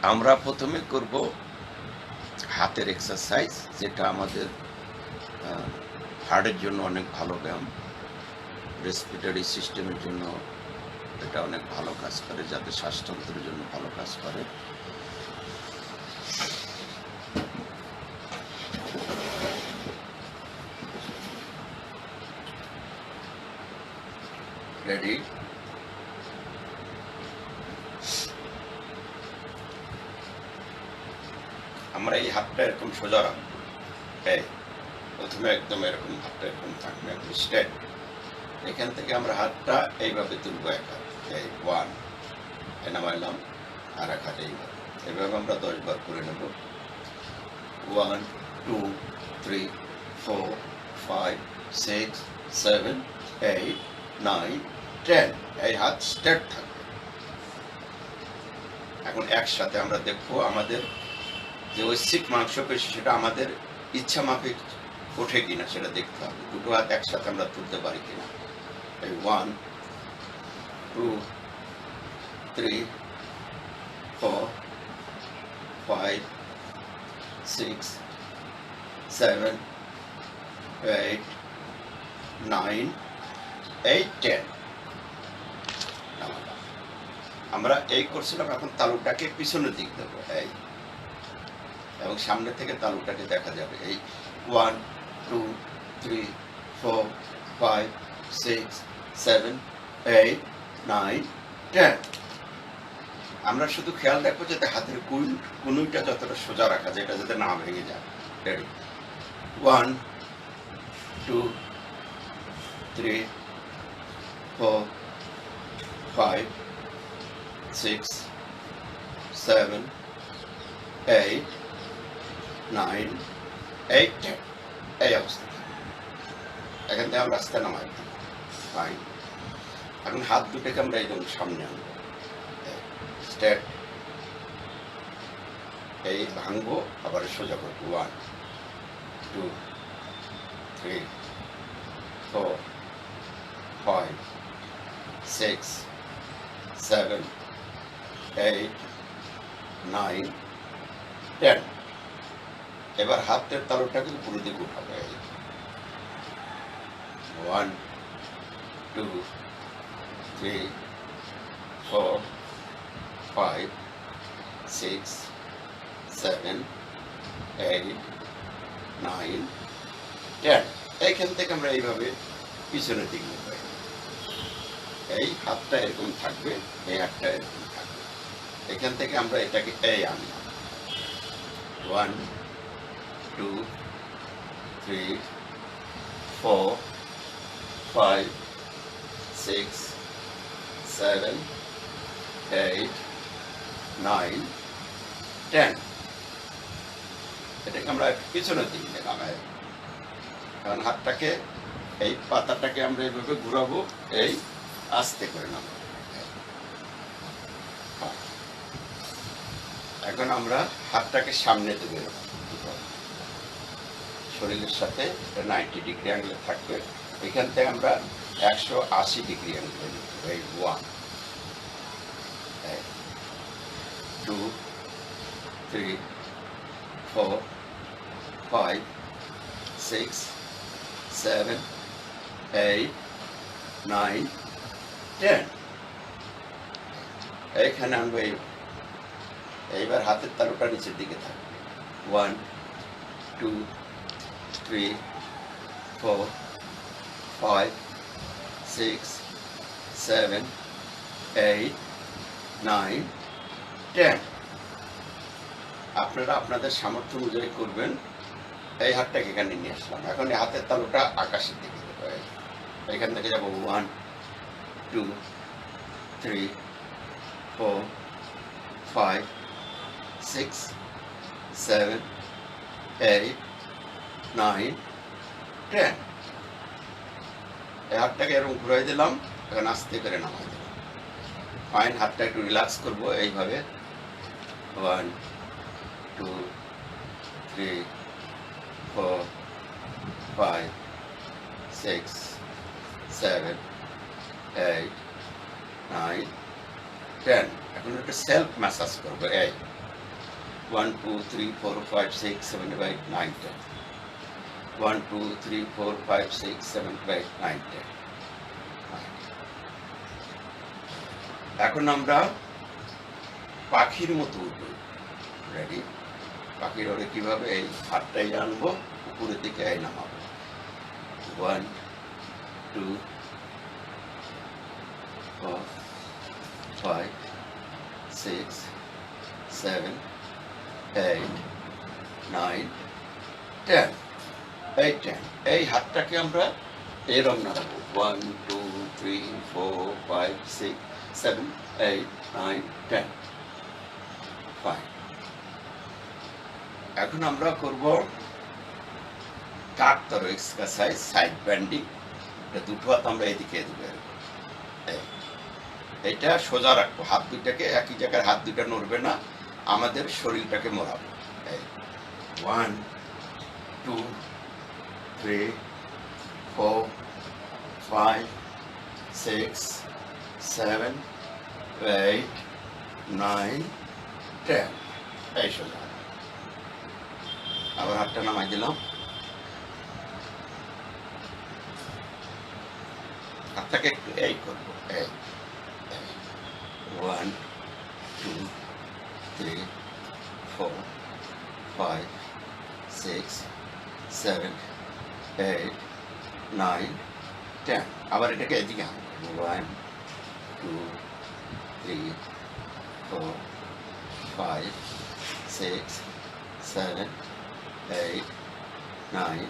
আমরা প্রথমে করব হাতের এক্সারসাইজ, যেটা আমাদের হার্টের জন্য অনেক ভালো ব্যায়াম, রেসপিরেটরি সিস্টেমের জন্য এটা অনেক ভালো কাজ করে, যাদের শ্বাসতন্ত্রের জন্য ভালো কাজ করে। রেডি? আমরা এই হাতটা এরকম সোজা রাখবো। প্রথমে একদম এরকম হাতটা এরকম থাকবে, একদম স্ট্রেট। এখান থেকে আমরা হাতটা এইভাবে তুলবো, এক হাত, এই 1 নামাইলাম, আর এক হাত এইভাবে। এভাবে আমরা 10 বার করে নেব। 1 2 3 4 5 6 7 8 9 10। এই হাত স্ট্রেট থাকবে। এখন একসাথে আমরা দেখবো আমাদের যে ঐচ্ছিক মাংসপেশি, সেটা আমাদের ইচ্ছা মাফিক ওঠে কিনা সেটা দেখতে হবে। দুটো হাত একসাথে আমরা তুলতে পারি কিনা। এই 1 2 3 4 5 6 7 8 9 8 10। আমরা এই করছিলাম। এখন তালুটাকে পিছনের দিক দেবো, এই, এবং সামনে থেকে তালুটাকে দেখা যাবে। এই 1 2 3 4 5 6 7 8 9 10। আমরা শুধু খেয়াল রাখবো যাতে হাতের কুনুইটা যতটা সোজা রাখা যায়, এটা যাতে না ভেঙে যায়। রেডি? 1 2 3 4 5 6 7 8 9 8 10। এই অবস্থা। এখান থেকে আমরা আস্তে নামাই। ফাইন। এখন হাত দুটোকে আমরা একদম সামনে আনবো, স্ট্রেট। এই ভাঙবো, আবার সোজা করবো। 1 2 3 4 5 6 7 8 9 10। এবার হাতের তালুটাকে উপর দিকে উঠাবো। 1 2 3 4 5 6 7 8 9 10। এইখান থেকে আমরা এইভাবে পিছনের দিকে নেব। এই হাতটা এরকম থাকবে, এই হাতটা এরকম থাকবে। এখান থেকে আমরা এটাকে এই আনলাম। 1 2 3 4 5 6 7 8 9 10। এটাকে আমরা পিছনের দিকে নামাই। কারণ হাতটাকে, এই পাতাটাকে আমরা এইভাবে ঘুরাবো, এই আস্তে করে নামাবো। এখন আমরা হাতটাকে সামনে দেবো, শরীরের সাথে 90 ডিগ্রি অ্যাঙ্গেলে থাকবে। এখান থেকে আমরা 180 ডিগ্রি অ্যাঙ্গেলে নেব। এই 1 2 3 4 5 6 7 8 9 10। এইখানে আনবো। এইবার হাতের তালুটা নিচের দিকে থাকবে। 1 2 3 4 5 6 7 8 9 10। আপনারা আপনাদের সামর্থ্য অনুযায়ী করবেন। এই হাতটাকে এখানে নিয়ে আসলাম। এখন এই হাতের তালুটা আকাশের দিকে দেবো। এখান থেকে যাবো 1 2 3 4 5 6 7 8 9 10। এই হাতটাকে এরকম ঘুরাই দিলাম। এখন আস্তে করে নামাই দিলাম। ফাইন। হাতটা একটু রিল্যাক্স করবো এইভাবে। 1 2 3 4 5 6 7 8 9 10। এখন একটা সেলফ ম্যাসাজ করবো। এই 1 2 3 4 5 6 7 8 9 10 1 2 3 4 5 6 7 8 9 10 এখন আমরা পাখির মতো উঠব রেডি পাখির ওরে কিভাবে এই হাতটাই আনবো উপরের দিকে এই নামাবো 1 2 4 5 6 7 8 9 10 এই 10 এই হাতটাকে আমরা এরম নামাবো 1 2 3 4 5 6 7 8 9 10 ফাইন এখন আমরা করব কাকতার এক্সারসাইজ সাইড বেন্ডিং এটা দুটো হাত আমরা এদিকে এদিকে এটা সোজা রাখবো হাত দুটাকে একই জায়গায় হাত দুটা নড়বে না আমাদের শরীরটাকে মোড়াবো 1 2 3 4 5 6 7 8 9 10 এই সোজা আবার হাতটা নামাই দিলাম হাতটাকে একটু এই করবো 1 2 3 4 5 6 7 8 9 10 আবার এটাকে এদিকে আনবো 1 2 3 4 5 6 7 8 9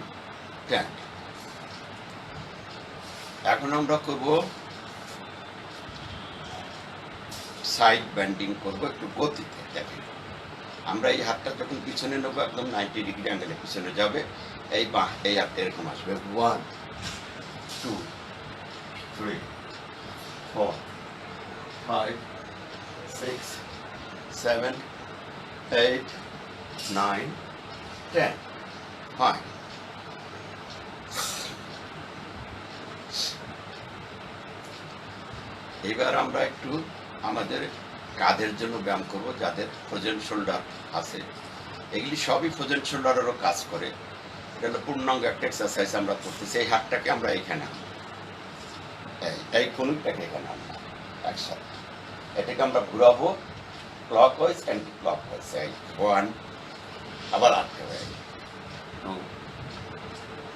10 এখন আমরা করব সাইড বেন্ডিং করব একটু গতিতে দেখেন আমরা এই হাতটা যখন পিছনে নেব একদম 90 ডিগ্রি অ্যাঙ্গেলে পিছনে যাবে এই বাঁ এই হাতটা এরকম আসবে 1 2 3 4 5 6 7 8 9 10 ফাইন এবার আমরা একটু আমাদের কাঁধের জন্য ব্যায়াম করব যাদের ফ্রোজেন শোল্ডার আছে এগুলি সবই ফ্রোজেন শোল্ডারেরও কাজ করে এটা হলো পূর্ণাঙ্গ একটা এক্সারসাইজ আমরা করতেছি এই হাতটাকে আমরা এইখানে আনবো এই কনুইটাকে এখানে আনবো একসাথে এটাকে আমরা ঘুরাবো clockwise anticlockwise এই 1 আবার আটকে হয় 2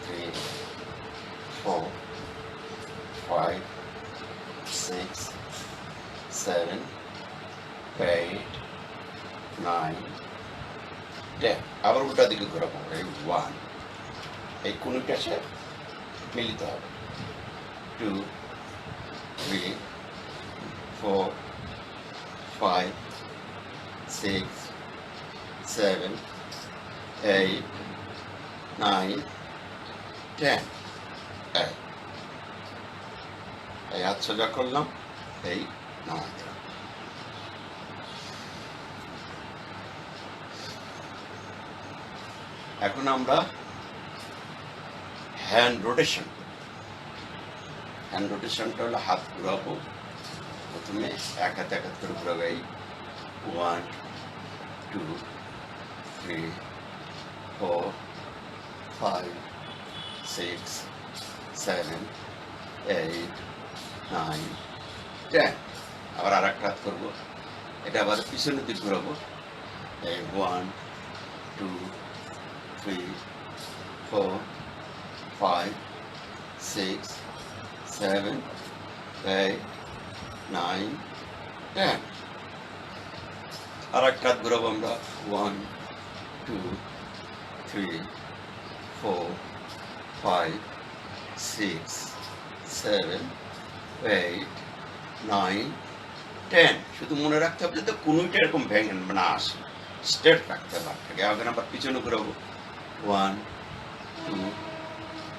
3 4 5 6 7 8 9 10 আবার উল্টা দিকে ঘোরাবো এই 1 এই কোনটার সাথে মিলিত হবে 2 3 4 5 6 7 8 9 10 এই হাত সোজা করলাম এই নামাই দিলাম এখন আমরা হ্যান্ড রোটেশনটা হলো হাত ঘুরাবো প্রথমে এক হাতে করে ঘুরাবো এই 1 2 3 4 5 6 7 8 9 10 আবার আর একটা হাত করবো এটা আবার পিছনের দিক ঘুরাবো এই 1 2 3 4 5 6 7 8 9 10 আর একটা হাত ঘুরাবো আমরা 1 2 3 4 5 6 7 8 9 10 শুধু মনে রাখতে হবে যাতে কোনোটা এরকম ভেঙে না আসে স্ট্রেট রাখতে হবে হাতটাকে আগে আবার পিছনে ঘুরাবো 1 2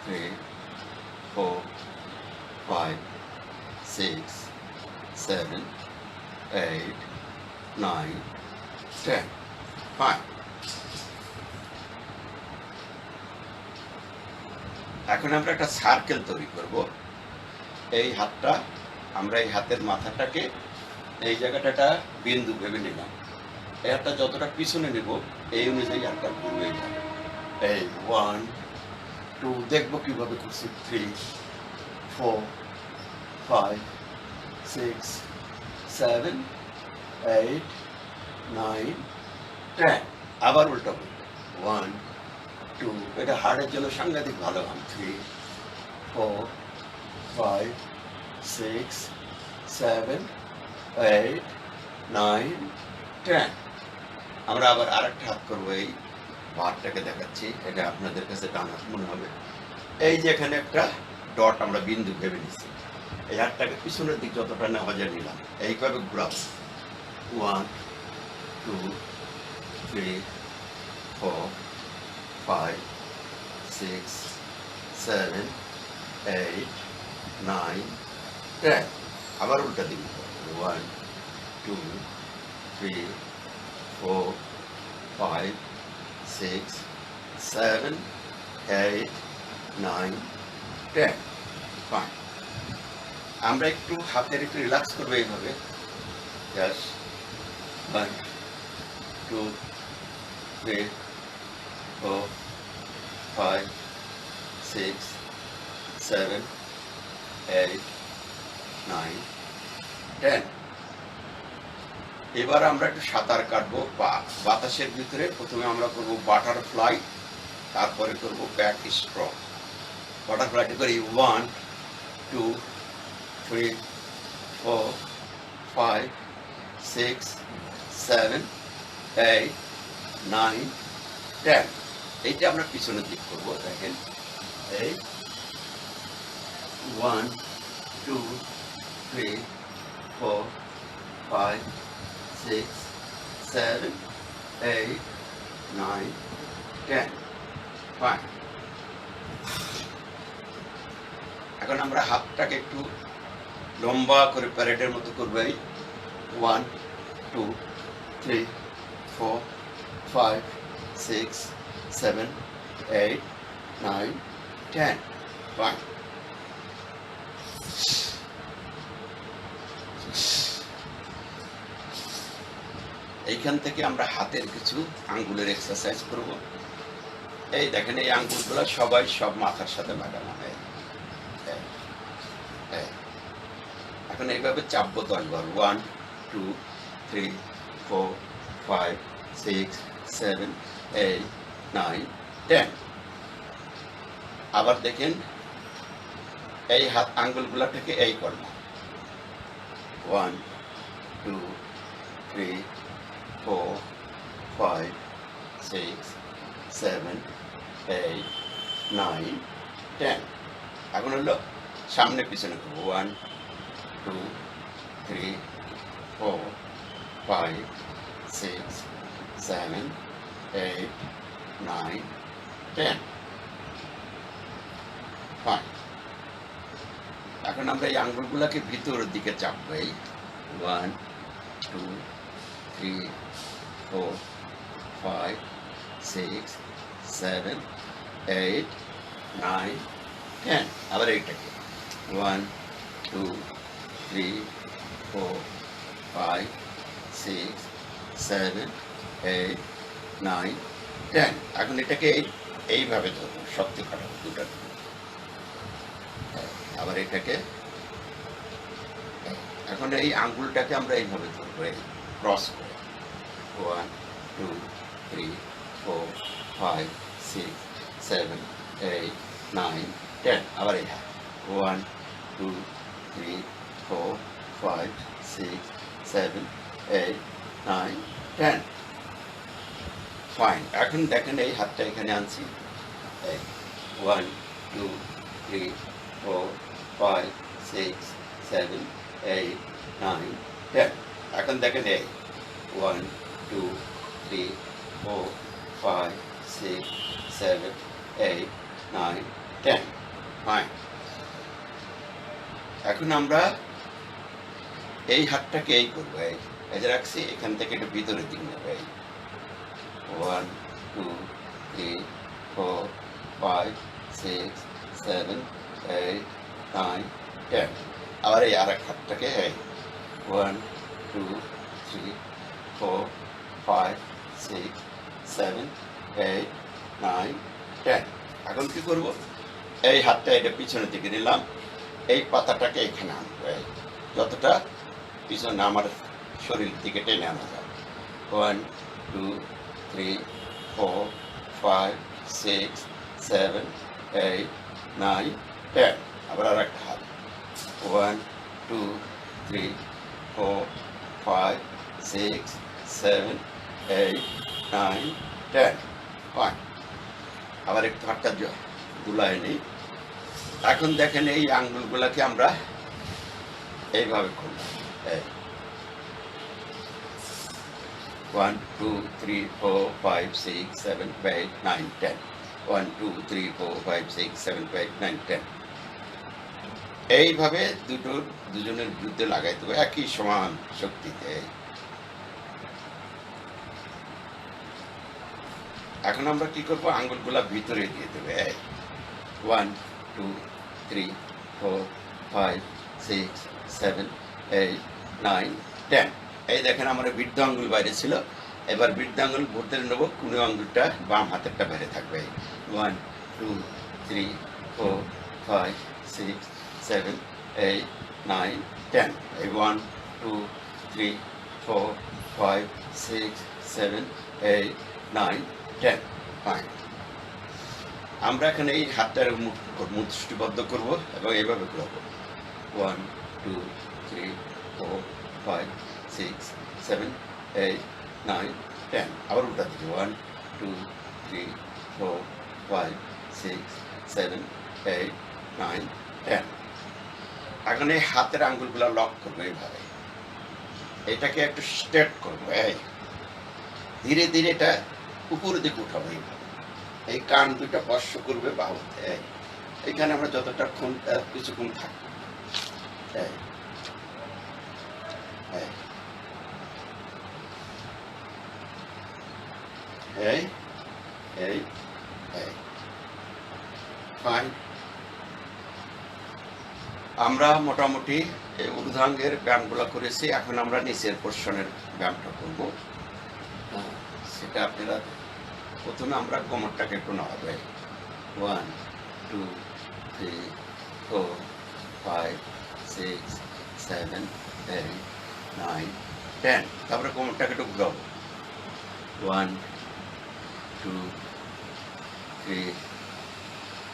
3 4 5 6 7 8 9 10 ফাইন এখন আমরা একটা সার্কেল তৈরি করব এই হাতটা আমরা এই হাতের মাথাটাকে এই জায়গাটা বিন্দু ভেবে নিলাম এই হাতটা যতটা পিছনে নেব এই অনুযায়ী হাতটা ঘুরবেই যাবে। এই 1 2 দেখবো কিভাবে করছি 3 4 5 6 7 8 9 10 আবার উল্টা করবো 1 2 এটা হার্টের জন্য সাংঘাতিক ভালো গান 3 4 5 6 7 8 9 10 আমরা আবার আরেকটা হাত করবো এই ভাতটাকে দেখাচ্ছি এটা আপনাদের কাছে ডান হাত মনে হবে এই যে এখানে একটা ডট আমরা বিন্দু ভেবে নিচ্ছি এই হাতটাকে পিছনের দিক যতটা নেওয়া যায় নিলাম এইভাবে ঘুরাবো 1 2 3 4 5 6 7 8 9 10 আবার উল্টা দিক 1 2 3 4 5 6 7 8 9 10 ফাইন আমরা একটু হাতের একটু রিল্যাক্স করবো এইভাবে জাস্ট 1 2 3 4 5 6 7 8 9 10 এবার আমরা একটু সাঁতার কাটবো বাতাসের ভিতরে প্রথমে আমরা করব বাটারফ্লাই তারপরে করব ব্যাক স্ট্রোক বাটারফ্লাইটা করি 1 2 3 4 5 6 7 8 9 10 এইটা আমরা পিছনের দিক করবো দেখেন এই 1 2 3 4 5 6 7 8 9 10 ফাইন এখন আমরা হাতটাকে একটু লম্বা করে প্যারেডের মতো করবো এই 1 2 3 4 5 6 7 8 9 10 ফাইন এইখান থেকে আমরা হাতের কিছু আঙ্গুলের এক্সারসাইজ করব এই দেখেন এই আঙ্গুলগুলো সবাই সব মাথার সাথে লাগানো হয় এখন এইভাবে চাপবো 10 বার 1 2 3 4 5 6 7 8 9 10 আবার দেখেন এই হাত আঙ্গুলগুলোটাকে এই করব 1 2 3 4 5 6 7 8 9 10 এখন হলো সামনে পিছনে করবো 1 2 3 4 5 6 7 8 9 10 ফাইন এখন আমরা এই আঙ্গুলগুলোকে ভিতরের দিকে চাপবো এই 1 2 3 4 5 6 7 8 9 10 আবার এইটাকে 1 2 3 4 5 6 7 8 9 10 এখন এটাকে এইভাবে ধরবো শক্তি খাটাবো দুটা আবার এটাকে এখন এই আঙ্গুলটাকে আমরা এইভাবে ধরবো ক্রস করে 1 2 3 4 5 6 7 8 9 10 আবার এই 1 2 3 4 5 6 7 8 9 10 ফাইন এখন দেখেন এই হাতটা এখানে আনছি 1 2 3 4 5 6 7 8 9 10 এখন দেখেন এই 1 2 3 4 5 6 7 8 9 10 ফাইন এখন আমরা এই হাতটাকে এই করবো এই যে রাখছি এখান থেকে একটু ভিতরের দিক নেবো এই 1 2 3 4 5 6 7 8 9 10 আবার এই আর এক হাতটাকে 1 2 3 4 5 6 7 8 9 10 এখন কি করব এই হাতটা এটা পিছনের দিকে নিলাম এই পাতাটাকে এখানে আনবো যতটা পিছনে আমার শরীর দিকে টেনে আনা যায় 1 2 3 4 5 6 7 8 9 10 আবার আর একটা হাত 1 2 3 4 5 6 7 8 9 10 ফাইন আবার একটু হাতটা দুলায় নিই এখন দেখেন এই আঙ্গুলগুলাকে আমরা এইভাবে খুললাম 1 2 3 4 5 6 7 8 9 10 1 2 3 4 5 6 7 8 9 10 এইভাবে দুজনের বিরুদ্ধে লাগাইতে হবে একই সমান শক্তিতে এখন আমরা কি করবো আঙ্গুলগুলা ভিতরে দিয়ে দেবে 1 2 3 4 5 6 7 8 9 10 এই দেখেন আমার বৃদ্ধ আঙ্গুল বাইরে ছিল এবার বৃদ্ধ আঙ্গুল ভরতে নেব কোনো আঙ্গুলটা বাম হাতেরটা বাইরে থাকবে 1 2 3 4 5 6 7 8 9 10 এই 1 2 3 4 5 6 7 8 9 10 ফাইন আমরা এখানে এই হাতটার মুষ্টিবদ্ধ করব এবং এইভাবে করবো 1 2 3 4 5 6 7 8 9 10 আবার উল্টা দিকে 1 2 3 4 5 6 7 8 9 10 এখন এই হাতের আঙ্গুলগুলো লক করবো এইভাবে এটাকে একটু স্ট্রেট করবো ধীরে ধীরে এটা উপরের দিকে উঠাবো এইভাবে এই কান দুইটা স্পর্শ করবে বাহুতে এইখানে আমরা যতটা কিছুক্ষণ থাকবো ফাইন আমরা মোটামুটি ঊর্ধ্বাঙ্গের ব্যায়ামগুলো করেছি এখন আমরা নিচের পোর্শনের ব্যায়ামটা করব সেটা আপনারা প্রথমে আমরা কোমরটাকে একটু নাড়াবো 1 2 3 4 5 6 7 8 9 10 তারপরে কোমরটাকে একটু ঘুরাবো 1 2 3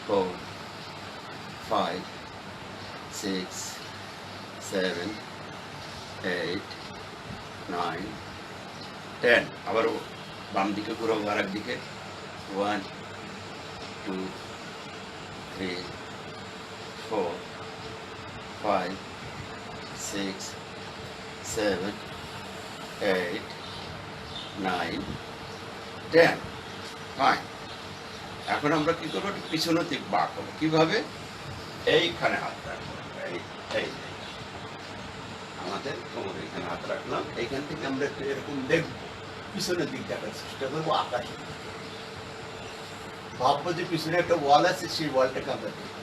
4 5 6 7 8 9 10 আবার বাম দিকে ঘুরাবো আর একদিকে 1 2 3 4 5 6 7 8 9 10 ফাইন এখন আমরা কি করবো পিছনের দিক বাঁক করবো কিভাবে এইখানে হাত রাখবো এই আমাদের কোমর এখানে হাত রাখলাম এইখান থেকে আমরা একটু এরকম দেখবো পিছনের দিক দেখার চেষ্টা করবো আকাশে ভাববো যে পিছনে একটা ওয়াল আছে সেই ওয়ালটাকে আমরা দেখবো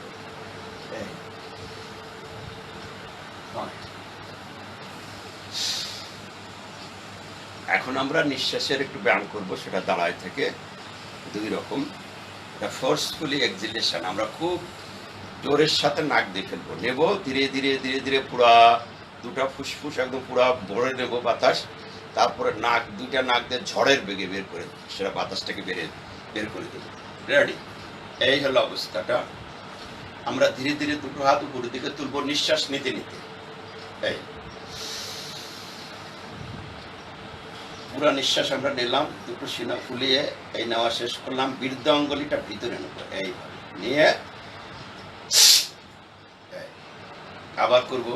এখন আমরা নিঃশ্বাসের একটু ব্যায়াম করব সেটা দাঁড়ায় থেকে দুই রকম এটা ফোর্সফুলি এক্সিলেশন আমরা খুব জোরের সাথে নাক দিয়ে ফেলবো নেব ধীরে ধীরে ধীরে ধীরে পুরা দুটা ফুসফুস একদম পুরা ভরে নেব বাতাস তারপরে দুইটা নাক দিয়ে ঝড়ের বেগে বের করে সেটা বাতাসটাকে বের করে দেব রেডি এই হলো অবস্থাটা আমরা ধীরে ধীরে দুটো হাত উপরের দিকে তুলবো নিঃশ্বাস নিতে নিতে এই পুরা নিঃশ্বাস আমরা নিলাম দুটো সিনা ফুলিয়ে এই নেওয়া শেষ করলাম বৃদ্ধ অঙ্গুলিটা ভিতরে নেব এই নিয়ে আবার করব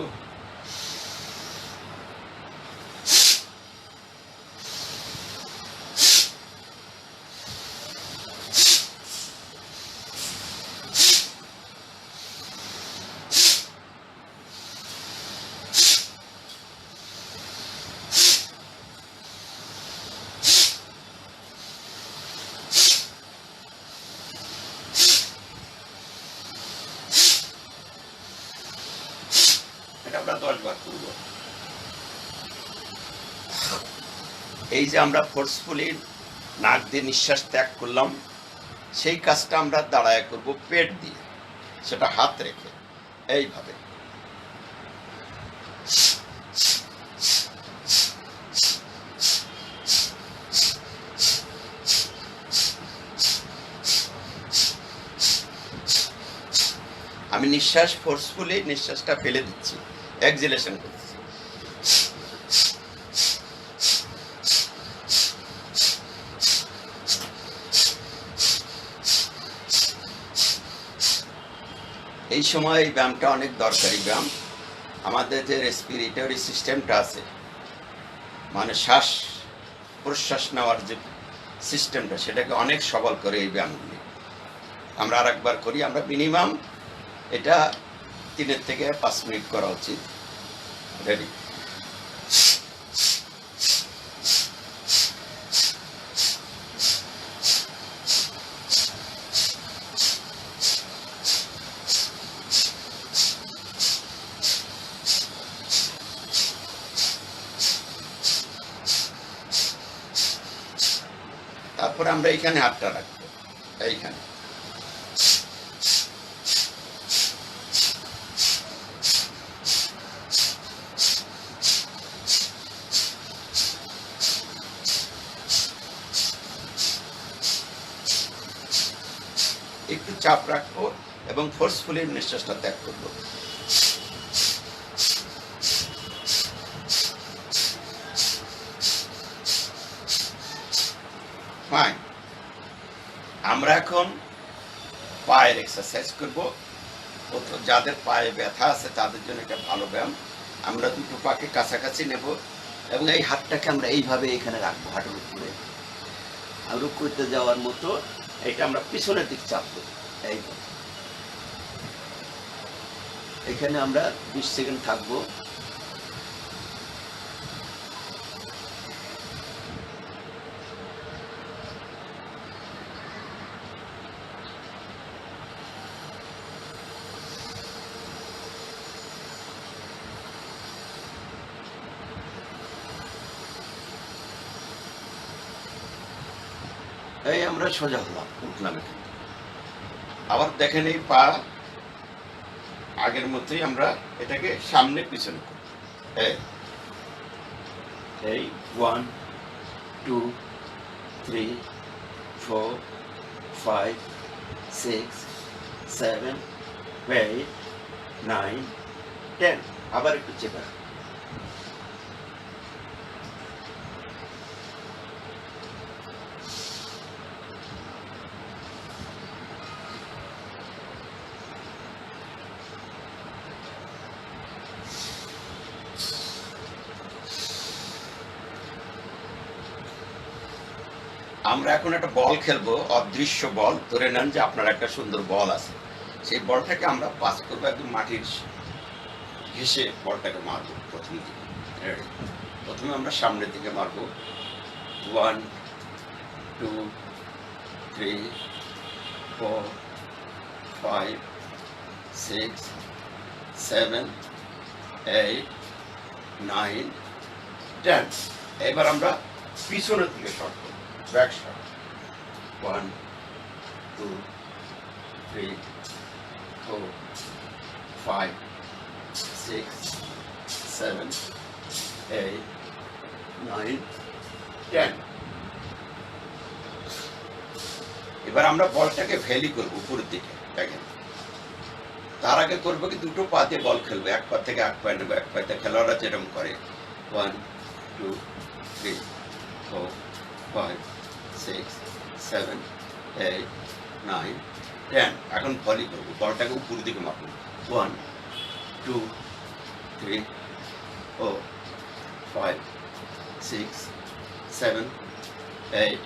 এই যে আমরা ফোর্সফুলি নাক দিয়ে নিঃশ্বাস ত্যাগ করলাম, সেই কাজটা আমরা দাঁড়ায় করব পেট দিয়ে, সেটা হাত রেখে এইভাবে। আমি নিঃশ্বাস ফোর্সফুলি নিঃশ্বাসটা ফেলে দিচ্ছি, এক্সিলেশন করছি। এই সময় এই ব্যায়ামটা অনেক দরকারি ব্যায়াম। আমাদের যে রেসপিরেটরি সিস্টেমটা আছে, মানে শ্বাস প্রশ্বাস নেওয়ার যে সিস্টেমটা, সেটাকে অনেক সবল করে এই ব্যায়ামগুলি। আমরা আরেকবার করি। আমরা মিনিমাম এটা 3 থেকে 5 মিনিট করা উচিত। রেডি? তারপরে আমরা এইখানে হাতটা রাখবো, এইখানে। একটু চাপ রাখবো এবং ফোর্সফুলি নিঃশ্বাসটা ত্যাগ করবো। ফাইন। আমরা এখন পায়ের এক্সারসাইজ করব। যাদের পায়ে ব্যথা আছে তাদের জন্য এটা ভালো ব্যায়াম। আমরা দুটো পাকে কাছাকাছি নেব এবং এই হাতটাকে আমরা এইভাবে এখানে রাখবো, হাঁটুর উপরে। আর রুকুতে যাওয়ার মতো এটা আমরা পিছনের দিক চাপবো। এই এখানে আমরা 20 সেকেন্ড থাকবো। এই আমরা সোজা হলাম, উঠলাম এখানে। আবার দেখেন এই পা আগের মতোই আমরা এটাকে সামনে পিছনে করি। এই 1 2 3 4 5 6 7 8 9 10। আবার একটু চেপে। আমরা এখন একটা বল খেলবো, অদৃশ্য বল। ধরে নেন যে আপনার একটা সুন্দর বল আছে, সেই বলটাকে আমরা পাস করবো একদম মাটির ঘেঁষে বলটাকে মারবো। প্রথমে আমরা সামনের দিকে মারবো। 1 2 3 4 5 6 7 8 9 10। এবার আমরা পিছনের দিকে শট করবো, ব্যাক শট। 1 2 3 4 5 6 7 8 9 10। এবার আমরা বলটাকে ভ্যালি করবো উপরের দিকে। দেখেন, তার আগে করবো কি, দুটো পা দিয়ে বল খেলবো। এক পা থেকে এক পায়ে নেবো। এক পায়ে খেলোয়াড়রা যেরকম করে 1 2 3 4 5 6 7 8 9 10। এখন ভলি করবো, বলটাকে উপরের দিকে মারবো। 1 2 3 4 5 6 7 8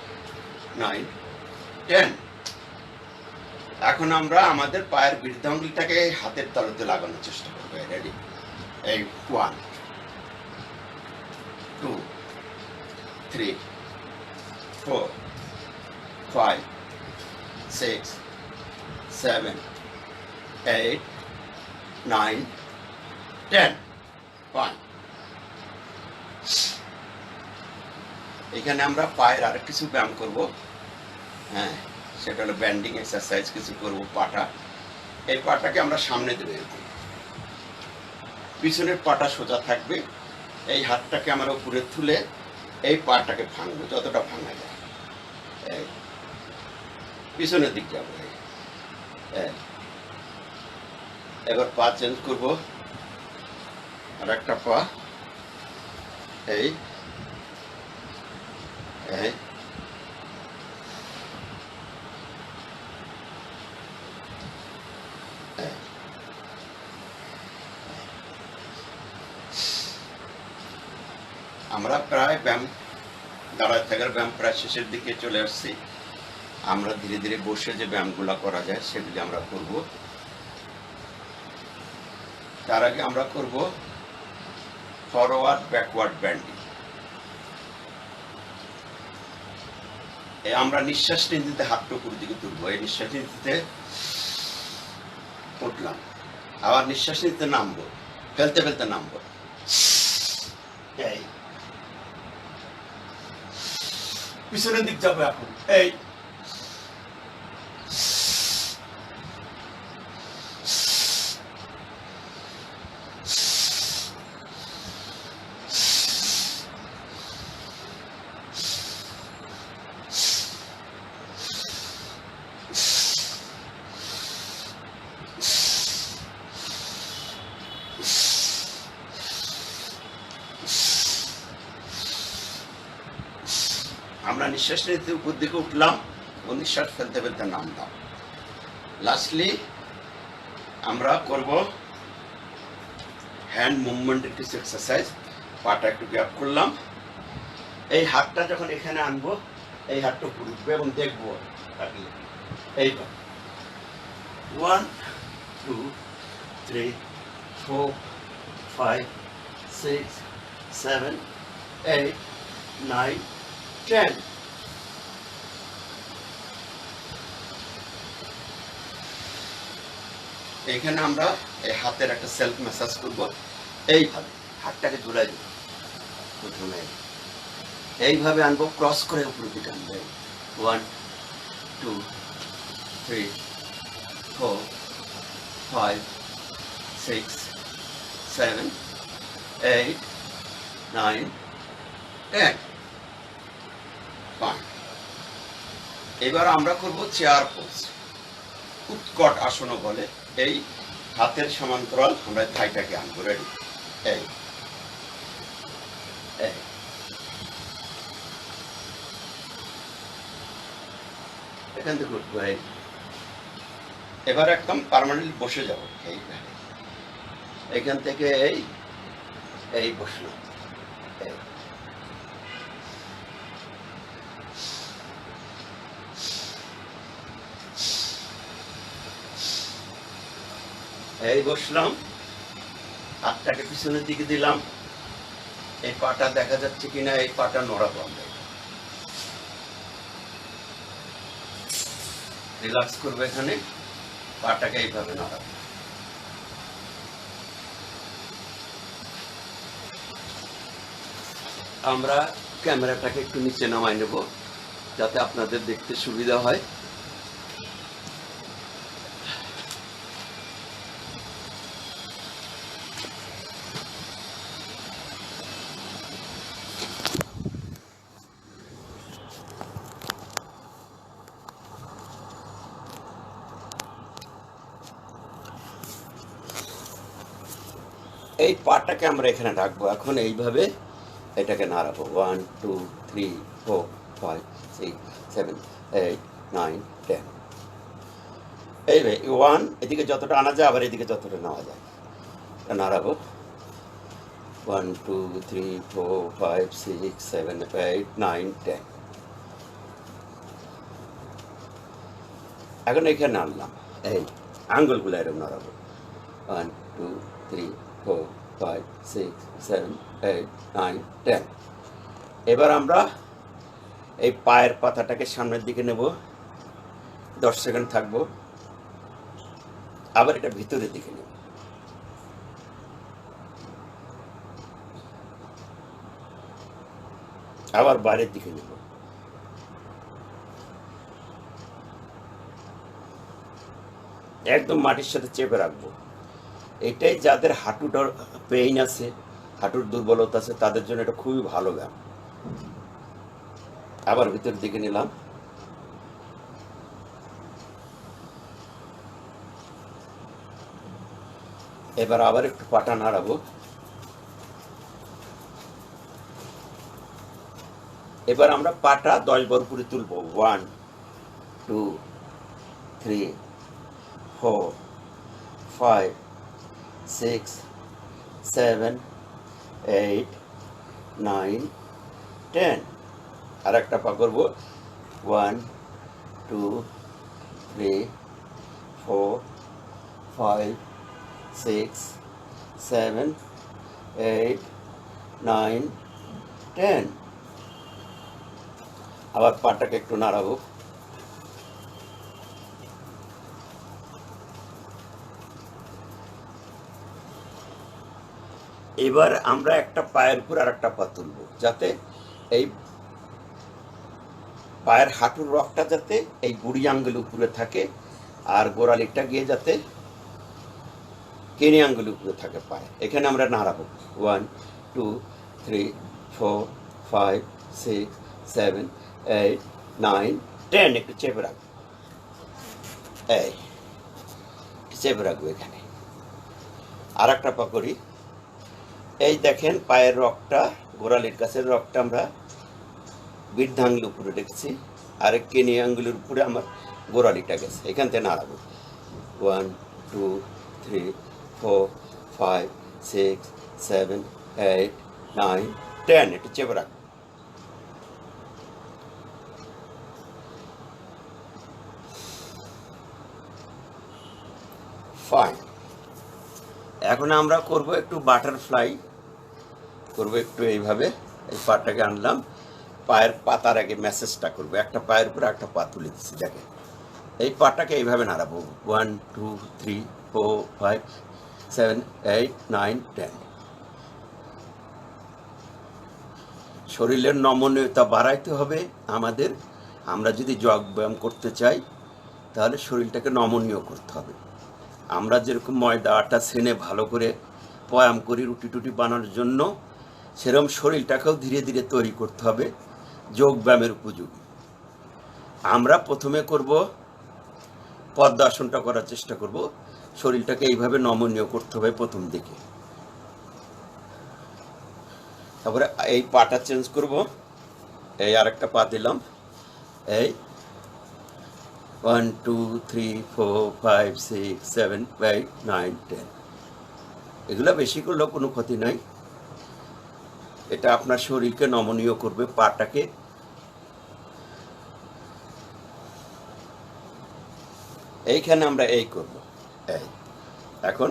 9 10। এখন আমরা আমাদের পায়ের বৃদ্ধাঙ্গুলিটাকে হাতের তালুতে লাগানোর চেষ্টা করবো। রেডি? এই 1 2 3 4 5 6 7 8 9 10। 1। এখানে আমরা পায়ের আর কিছু ব্যায়াম করব। হ্যাঁ, সেটা হলো ব্যান্ডিং এক্সারসাইজ কিছু করব। পাটা, এই পাটাকে আমরা সামনে দেবো এরকম, পিছনের পাটা সোজা থাকবে। এই হাতটাকে আমরা উপরে তুলে এই পাটাকে ভাঙবো যতটা ভাঙা যায়। এই পিছনের দিক যাবো। এবার পা চেঞ্জ করব, আর একটা পা এই এই আমরা প্রায় ব্যায়াম, দাঁড়ায় থাকার ব্যায়াম প্রায় শেষের দিকে চলে আসছি। আমরা ধীরে ধীরে বসে যে ব্যায়ামগুলো করা যায় সেগুলি আমরা করব। তার আগে আমরা করব ফরওয়ার্ড ব্যাকওয়ার্ড ব্যান্ডিং। আমরা নিঃশ্বাস নিতে হাতটা উপরের দিকে তুলবো। এই নিঃশ্বাস নিতে উঠলাম, আবার নিঃশ্বাস নিতে নামবো, ফেলতে ফেলতে নামবো। এই পিছনের দিক যাবো এখন। এই আমরা নিঃশ্বাস নিতে উপর দিকে উঠলাম ও নিঃশ্বাস ফেলতে ফেলতে নামলাম। লাস্টলি আমরা করব হ্যান্ড মুভমেন্টের কিছু এক্সারসাইজ। পাটা একটু গ্যাপ করলাম, এই হাতটা যখন এখানে আনবো এই হাতটা উপর উঠবে এবং দেখবো এইবার 1 2 3 4 5 6 7 8 9 10। এখানে আমরা এই হাতের একটা সেলফ ম্যাসাজ করব। এইভাবে হাতটাকে ঝুলাই দেব, প্রথমে এইভাবে আনবো, ক্রস করে উপরে দিকে আনবো। 1 2 3 4 5 6 7 8 9 10। এবার আমরা করব চেয়ার পোজ, উৎকট আসন বলে। এই হাতের সমান্তরাল আমরা থাইটাকে আনবো। রেডি? এই এখান থেকে উঠবো। এবার একদম পার্মানেন্ট বসে যাব। এইভাবে এখান থেকে এই বসলাম। এই বসলাম, হাতটাকে পিছনের দিকে দিলাম। এই পাটা দেখা যাচ্ছে কিনা, এই পাটা নড়া বন্ধ। রিল্যাক্স করবো, এখানে পাটাকে এইভাবে নড়াবো। আমরা ক্যামেরাটাকে একটু নিচে নামাই নেব যাতে আপনাদের দেখতে সুবিধা হয়। এই পাটাকে আমরা এখানে রাখবো। এখন এইভাবে এটাকে নাড়াবো। 1 2 3 4 5 6 7 8 9 10। এইভাবে 1 এদিকে যতটা আনা যায় আবার এদিকে যতটা নেওয়া যায় নাড়াবো। 1 2 3 4 5 6 7 8 9 10। এখন এখানে আনলাম, এই আঙ্গুলগুলো এরকম নাড়াবো। 1 2 3 4 5 6 7 8 9 10। এবার আমরা এই পায়ের পাতাটাকে সামনের দিকে নেব, 10 সেকেন্ড থাকবো, আবার এটা ভিতরের দিকে নেব। আবার বাইরের দিকে নেব, একদম মাটির সাথে চেপে রাখবো। এটাই যাদের হাঁটুটার পেইন আছে, হাঁটুর দুর্বলতা আছে, তাদের জন্য এটা খুবই ভালো ব্যায়াম। আবার ভিতর দিকে নিলাম, এবার আবার একটু পাটা নাড়াবো। এবার আমরা পাটা 10 বার উপরে তুলবো। 1 2 3 4 5 6 7 8 9 10। আর একটা পা করবো। 1 2 3 4 5 6 7 8 9 10। আবার পাটাকে একটু নাড়াবো। এবার আমরা একটা পায়ের উপর আর একটা পা তুলবো, যাতে এই পায়ের হাঁটুর রগটা যাতে এই বুড়ি আঙ্গুল উপরে থাকে, আর গোড়ালিটা গিয়ে যাতে কেনি আঙ্গুল উপরে থাকে পায়ে। এখানে আমরা নাড়াবো। 1 2 3 4 5 6 7 8 9 10। একটু চেপে রাখবো, এই চেপে রাখবো। এখানে আর একটা পা করি। এই দেখেন পায়ের রগটা, গোড়ালির কাছের রগটা আমরা বৃদ্ধ আঙ্গুল উপরে রেখেছি, আর কেনি আঙ্গুলের উপরে আমার গোড়ালিটা গেছে। এখান থেকে নাড়াবো। 1 2 3 4 5 6 7 8 9 10। একটু চেপে রাখবো। ফাইন। এখন আমরা করব একটু বাটারফ্লাই করব, একটু এইভাবে এই পাটাকে আনলাম, পায়ের পাতার আগে ম্যাসেজটা করবো। একটা পায়ের উপরে একটা পা তুলে দিচ্ছি, দেখে এই পাটাকে এইভাবে নাড়াবো। 1 2 3 4 5 7 8 9 10। শরীরের নমনীয়তা বাড়াইতে হবে আমাদের। আমরা যদি যোগ ব্যায়াম করতে চাই, তাহলে শরীরটাকে নমনীয় করতে হবে। আমরা যেরকম ময়দা আটা ছেনে ভালো করে ব্যায়াম করি রুটি টুটি বানানোর জন্য, সেরকম শরীরটাকেও ধীরে ধীরে তৈরি করতে হবে যোগ ব্যায়ামের উপযোগী। আমরা প্রথমে করব পদ্মাসনটা করার চেষ্টা করব। শরীরটাকে এইভাবে নমনীয় করতে হবে প্রথম দিকে। তারপরে এই পাটা চেঞ্জ করব। এই আরেকটা পা দিলাম। এই 1 2 3 4 5 6 7 8 9 10। এগুলো বেশি করলেও কোনো ক্ষতি নাই। এটা আপনার শরীরকে নমনীয় করবে, পাটাকে। এইখানে আমরা এই করব। এই এখন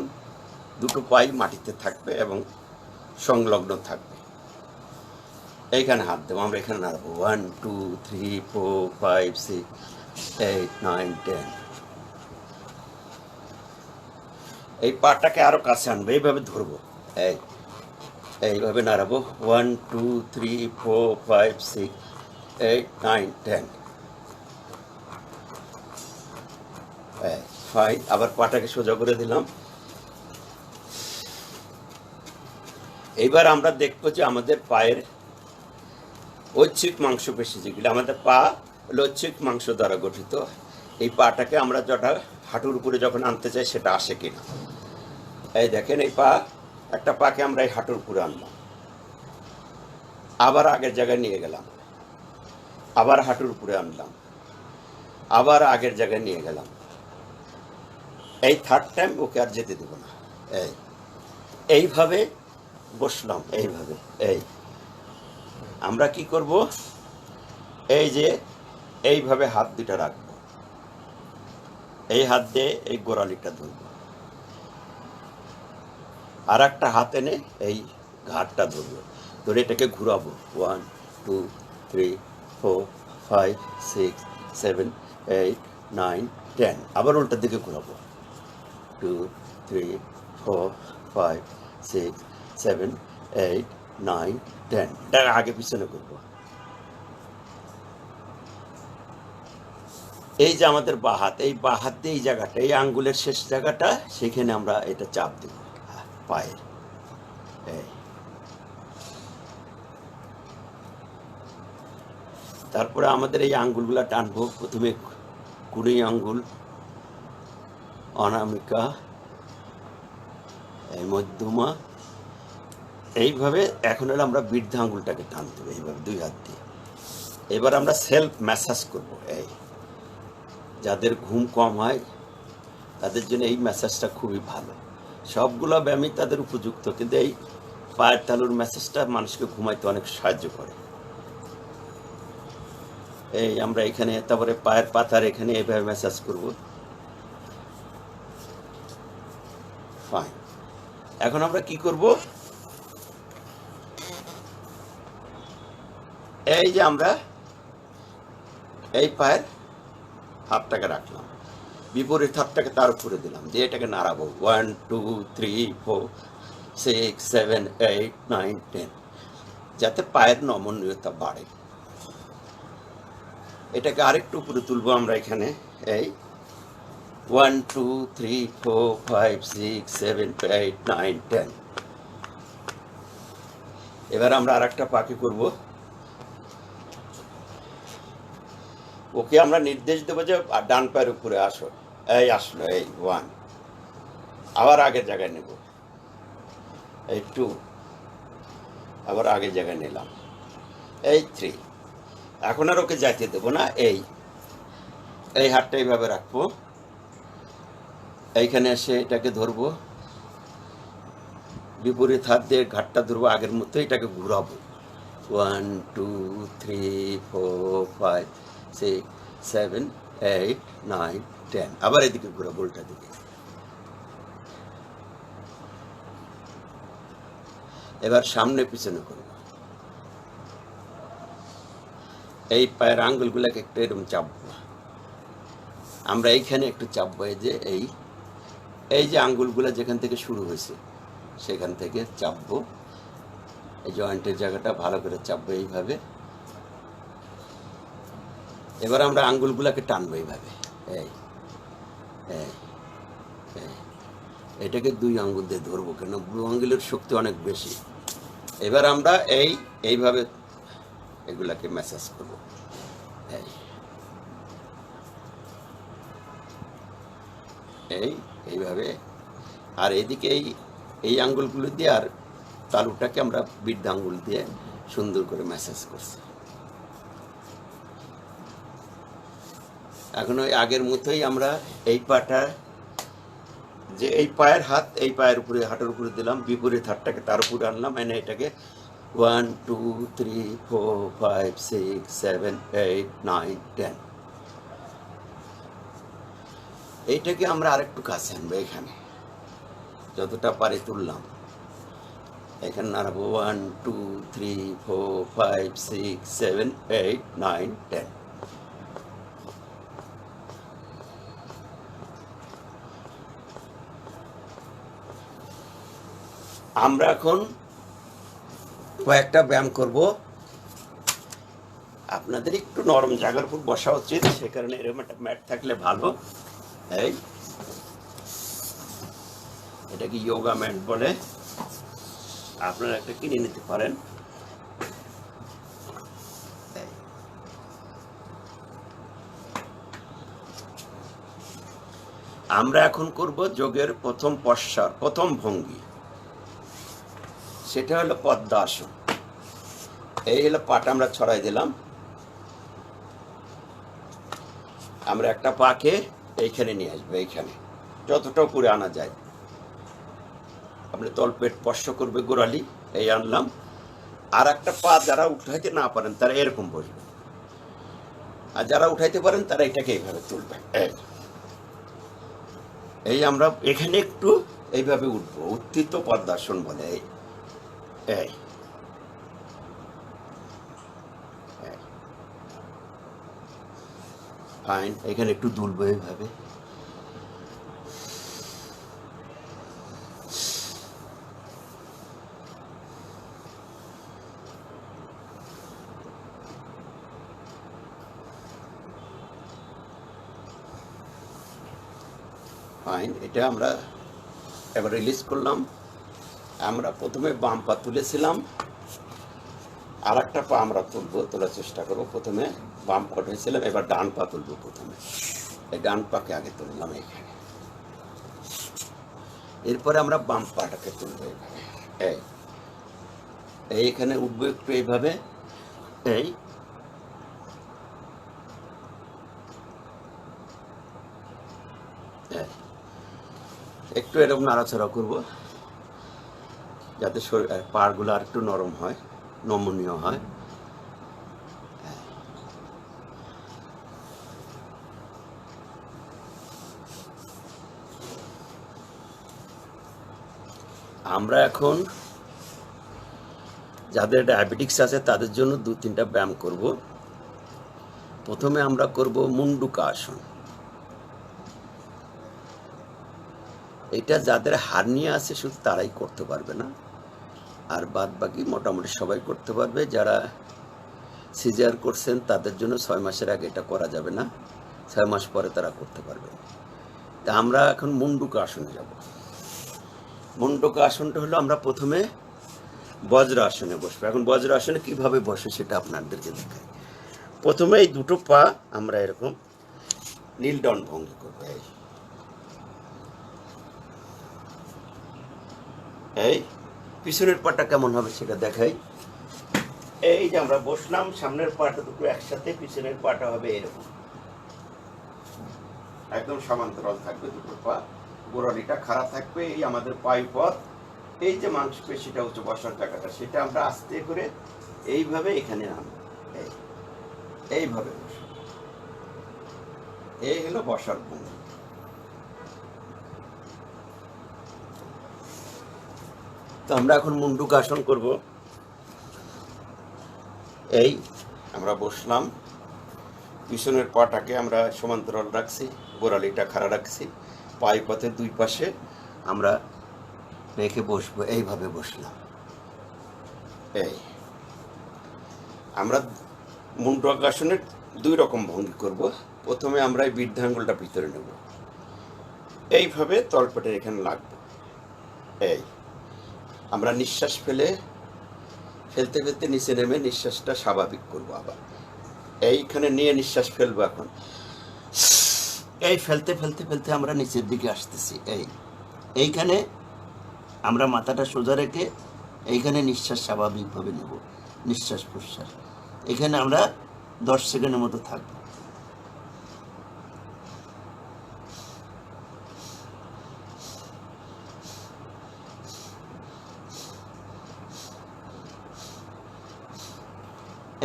দুটো পাই মাটিতে থাকবে এবং সংলগ্ন থাকবে। এইখানে হাত দেবো, আমরা এখানে নাড়াবো। 1 2 3 4 5 6 8 9 10। এই পাটাকে আরো কাছে আনবো, এইভাবে ধরবো, এইভাবে নাড়াবো। 1 2 3 4 5 6 8 9 10। ফাইন। আবার পাটাকে সোজা করে দিলাম। এইবার আমরা দেখবো যে আমাদের পায়ের ঐচ্ছিক মাংসপেশি, যেগুলি আমাদের পা ঐচ্ছিক মাংস দ্বারা গঠিত, এই পাটাকে আমরা যেটা হাঁটুর উপরে যখন আনতে চাই সেটা আসে কিনা। এই দেখেন, এই পা, একটা পাকে আমরা এই হাঁটুর উপরে আনলাম, আবার আগের জায়গায় নিয়ে গেলাম, আবার হাঁটুর উপরে আনলাম, আবার আগের জায়গায় নিয়ে গেলাম। এই থার্ড টাইম ওকে আর যেতে দেব না। এইভাবে বসলাম, এইভাবে। আমরা কি করব, এই যে এইভাবে হাত দুটা রাখবো, এই হাত দিয়ে এই গোড়ালিটা ধরব, আর একটা হাত এনে এই ঘাটটা ধরবো, ধরে এটাকে ঘুরাবো। 1 2 3 4 5 6 7 8 9 10। আবার উল্টার দিকে ঘুরাবো। 2 3 4 5 6 7 8 9 10। এটা আগে পিছনে করবো। এই যে আমাদের বাঁ হাত, এই বাঁ হাত দিয়ে এই জায়গাটা, এই আঙ্গুলের শেষ জায়গাটা, সেখানে আমরা এটা চাপ দেব পায়ের। এই তারপরে আমাদের এই আঙ্গুলগুলা টানবো। প্রথমে কুড়ি আঙ্গুল, অনামিকা, এই মধ্যমা, এইভাবে। এখন হলো আমরা বৃদ্ধা আঙ্গুলটাকে টানতে হবে এইভাবে দুই হাত দিয়ে। এবার আমরা সেলফ ম্যাসাজ করব। এই যাদের ঘুম কম হয় তাদের জন্য এই ম্যাসাজটা খুবই ভালো। সবগুলো ব্যায়ামই তাদের উপযুক্ত, কিন্তু এই পায়ের তালুর ম্যাসাজটা মানুষকে ঘুমাইতে অনেক সাহায্য করে। এই আমরা এখানে, তারপরে পায়ের পাতার এখানে এইভাবে ম্যাসাজ করব। ফাইন। এখন আমরা কি করব, এই যে আমরা এই পায়ের হাতটাকে রাখলাম, বিপরীত হাতটাকে তার উপরে দিলাম, দিয়ে এটাকে নাড়াবো। 1 2 3 4 6 7 8 9 10, যাতে পায়ের নমনীয়তা বাড়ে। এটাকে আরেকটু উপরে তুলবো আমরা এখানে। এই 1 2 3 4 5 6 7 8 9 10। এবার আমরা আরেকটা পাকে করব। ওকে আমরা নির্দেশ দেবো যে ডান পায়ের উপরে আসো। এই আসলো, এই 1, আবার আগের জায়গায় নেব। এই 2, আবার আগের জায়গায় নিলাম। এই 3। এখন আর ওকে যাইতে দেবো না। এই হাতটা এইভাবে রাখবো, এইখানে এসে এটাকে ধরবো, বিপরীত হাত দিয়ে ঘাটটা ধরবো আগের মতো, এটাকে ঘুরাবো। 1 2 3 4 5 6 7 8 9 10, আবার এদিকে ঘুরাবো উল্টা দিকে। এবার সামনে পিছনে করবো। এই পায়ের আঙ্গুলগুলোকে একটু এরকম চাপবো আমরা, এইখানে একটু চাপবো। এই যে এই যে আঙ্গুলগুলো যেখান থেকে শুরু হয়েছে সেখান থেকে চাপবো। এই জয়েন্টের জায়গাটা ভালো করে চাপবো এইভাবে। এবার আমরা আঙ্গুলগুলোকে টানবো এইভাবে। এই এটাকে 2 আঙ্গুল দিয়ে ধরবো, কেন 2 আঙ্গুলের শক্তি অনেক বেশি। এবার আমরা এইভাবে এগুলাকে ম্যাসাজ করবো। এইভাবে। আর এদিকে এই আঙ্গুলগুলো দিয়ে আর তালুটাকে আমরা বৃদ্ধ আঙ্গুল দিয়ে সুন্দর করে ম্যাসাজ করছি। এখন ওই আগের মতোই আমরা এই পাটা, যে এই পায়ের হাত এই পায়ের উপরে, হাঁটার উপরে দিলাম, বিপরীত হাতটাকে তার উপরে আনলাম, এনে এটাকে 1 2 3 4 5 6 7 8 9 10। এইটাকে আমরা আরেকটু কাছে আনবো। এখানে যতটা পারি তুললাম, এখানে নাড়াবো। 1 2 3 4 5 6 7 8 9 10। আমরা এখন কয়েকটা ব্যায়াম করব। আপনাদের একটু নরম জায়গার উপর বসা উচিত, সে কারণে এরকম একটা ম্যাট থাকলে ভালো। এটাকে যোগা ম্যাট বলে, আপনারা একটা কিনে নিতে পারেন। আমরা এখন করব যোগের প্রথম পশ্চার, প্রথম ভঙ্গি, সেটা হলো পদ্মাসন। এই হলো পাটা আমরা ছড়াই দিলাম। আমরা একটা পাকে এইখানে নিয়ে আসবো, এইখানে যতটা উপরে আনা যায়। আপনি তলপেট স্পর্শ করবে গোড়ালি, এই আনলাম। আর একটা পা যারা উঠাইতে না পারেন তারা এরকম বসবে, আর যারা উঠাইতে পারেন তারা এটাকে এইভাবে তুলবেন। এই আমরা এখানে একটু এইভাবে উঠবো, উত্থিত পদ্মাসন বলে। এই ফাইন। এখানে একটু দুলবো এইভাবে। ফাইন, এটা আমরা এবার রিলিজ করলাম। আমরা প্রথমে বাম পা তুলেছিলাম, আর একটা পা আমরা তুলবো, তোলার চেষ্টা করবো। প্রথমে বাম পাটা হয়েছিলাম, এবার ডান পা তুলবো। প্রথমে এই ডান পাকে আগে তুললাম এইখানে, এরপরে আমরা বাম পাটাকে তুলবো এইভাবে। এইখানে উঠবো একটু এইভাবে, এই একটু এরকম নাড়াচাড়া করবো যাতে পাড়গুলো আর একটু নরম হয়, নমনীয় হয়। আমরা এখন যাদের ডায়াবেটিক্স আছে তাদের জন্য 2-3টা ব্যায়াম করব। প্রথমে আমরা করব মুন্ডুকা আসন। এটা যাদের হার্নিয়া আছে শুধু তারাই করতে পারবে না, আর বাদ বাকি মোটামুটি সবাই করতে পারবে। যারা সিজার করছেন তাদের জন্য 6 মাসের আগে এটা করা যাবে না, 6 মাস পরে তারা করতে পারবে। তা আমরা এখন মুন্ডুকা আসনে যাব। মুন্ডুকা আসনটা হলো, আমরা প্রথমে বজ্র আসনে বসবো। এখন বজ্র আসনে কিভাবে বসে সেটা আপনাদেরকে দেখাই। প্রথমে এই দুটো পা আমরা এরকম নীল ডাউন ভঙ্গি করবো। এই পিছনের পাটা কেমন হবে সেটা দেখাই। এই যে আমরা বসলাম, সামনের পাটা দুটো একসাথে, পিছনের পাটা হবে এরকম, একদম সমান্তরাল থাকবে দুটো পা, গোড়ালিটা খাড়া থাকবে। এই আমাদের পায়ুপথ, এই যে মাংসপেশিটা হচ্ছে বসার জায়গাটা, সেটা আমরা আস্তে করে এইভাবে এখানে আনবো। এইভাবে বসো, এই হলো বসার ভঙ্গি। তো আমরা এখন মুন্ডুকা আসন করব। এই আমরা বসলাম, পিছনের পাটাকে আমরা সমান্তরাল রাখছি, গোড়ালিটা খাড়া রাখছি, পায়ুপথের দুই পাশে আমরা রেখে বসবো। এইভাবে বসলাম। এই আমরা মুন্ডুকা আসনের 2 রকম ভঙ্গি করব। প্রথমে আমরা এই বৃদ্ধাঙ্গুলটা ভিতরে নেব, এইভাবে তলপেটের এখানে লাগবো। এই আমরা নিঃশ্বাস ফেলতে ফেলতে নিচে নেমে নিঃশ্বাসটা স্বাভাবিক করবো। আবার এইখানে নিয়ে নিঃশ্বাস ফেলবো। এখন এই ফেলতে আমরা নিচের দিকে আসতেছি। এইখানে আমরা মাথাটা সোজা রেখে এইখানে নিঃশ্বাস স্বাভাবিকভাবে নেব, নিঃশ্বাস প্রশ্বাস। এখানে আমরা 10 সেকেন্ডের মতো থাকবো।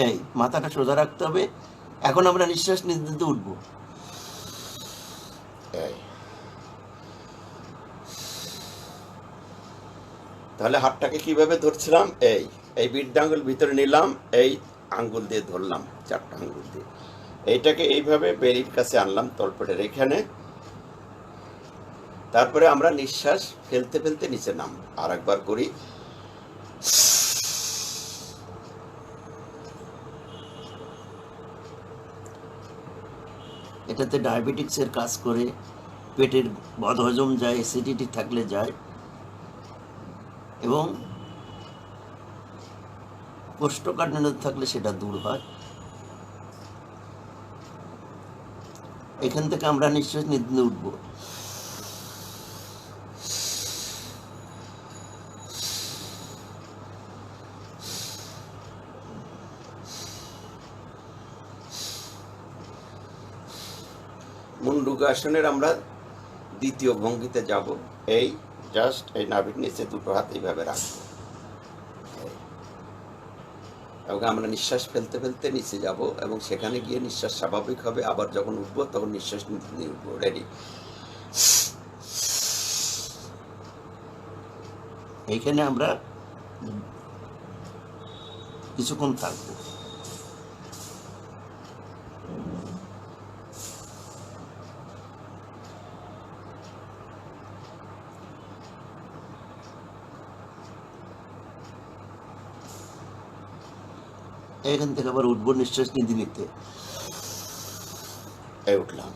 এই মাথাটা সোজা রাখতে হবে। এখন আমরা নিঃশ্বাস নিতে নিতে উঠবো। তাহলে হাতটাকে কিভাবে ধরছিলাম, এই বৃদ্ধাঙ্গুল ভিতরে নিলাম, এই আঙ্গুল দিয়ে ধরলাম, 4টা আঙ্গুল দিয়ে এইটাকে এইভাবে বেরির কাছে আনলাম তলপেটের এখানে। তারপরে আমরা নিঃশ্বাস ফেলতে নিচে নাম। আর একবার করি। এটাতে ডায়াবেটিক্সের কাজ করে, পেটের বদহজম যায়, অ্যাসিডিটি থাকলে যায়, এবং কোষ্ঠকাঠিন্য থাকলে সেটা দূর হয়। এখান থেকে আমরা নিঃশ্বাস নিতে উঠবো। মুন্ডুকা আসনের আমরা 2য় ভঙ্গিতে যাব। এই জাস্ট এই নাভির নিচে 2টো হাত এইভাবে রাখবো, এবং আমরা নিঃশ্বাস ফেলতে নিচে যাব, এবং সেখানে গিয়ে নিঃশ্বাস স্বাভাবিক হবে। আবার যখন উঠবো তখন নিঃশ্বাস নিতে উঠবো। রেডি? এইখানে আমরা কিছুক্ষণ থাকবো। এখান থেকে আবার উঠবো নিঃশ্বাস নিতে। উঠলাম।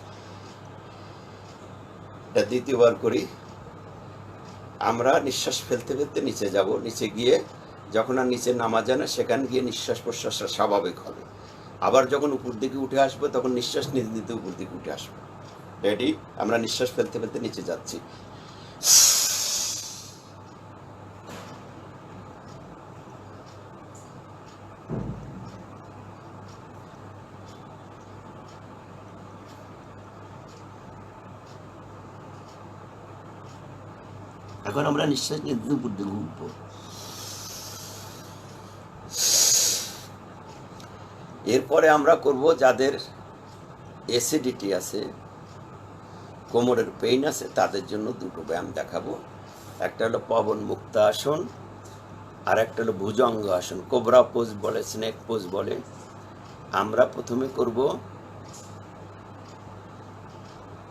এটা দ্বিতীয়বার করি। আমরা নিঃশ্বাস ফেলতে ফেলতে নিচে যাব, নিচে গিয়ে যখন আর নিচে নামা যায় না সেখানে গিয়ে নিঃশ্বাস প্রশ্বাসটা স্বাভাবিক হবে। আবার যখন উপর দিকে উঠে আসবে তখন নিঃশ্বাস নিতে নিতে উপর দিকে উঠে আসবে। রেডি? আমরা নিঃশ্বাস ফেলতে ফেলতে নিচে যাচ্ছি। এখন আমরা নিঃশ্বাস নিতে উপর দিকে উঠবো। এরপরে আমরা করব যাদের অ্যাসিডিটি আছে, কোমরের পেইন আছে, তাদের জন্য দুটো ব্যায়াম দেখাবো। একটা হলো পবন মুক্ত আসন, আর একটা হলো ভুজঙ্গ আসন। কোবরা পোজ বলে, স্নেক পোজ বলে। আমরা প্রথমে করব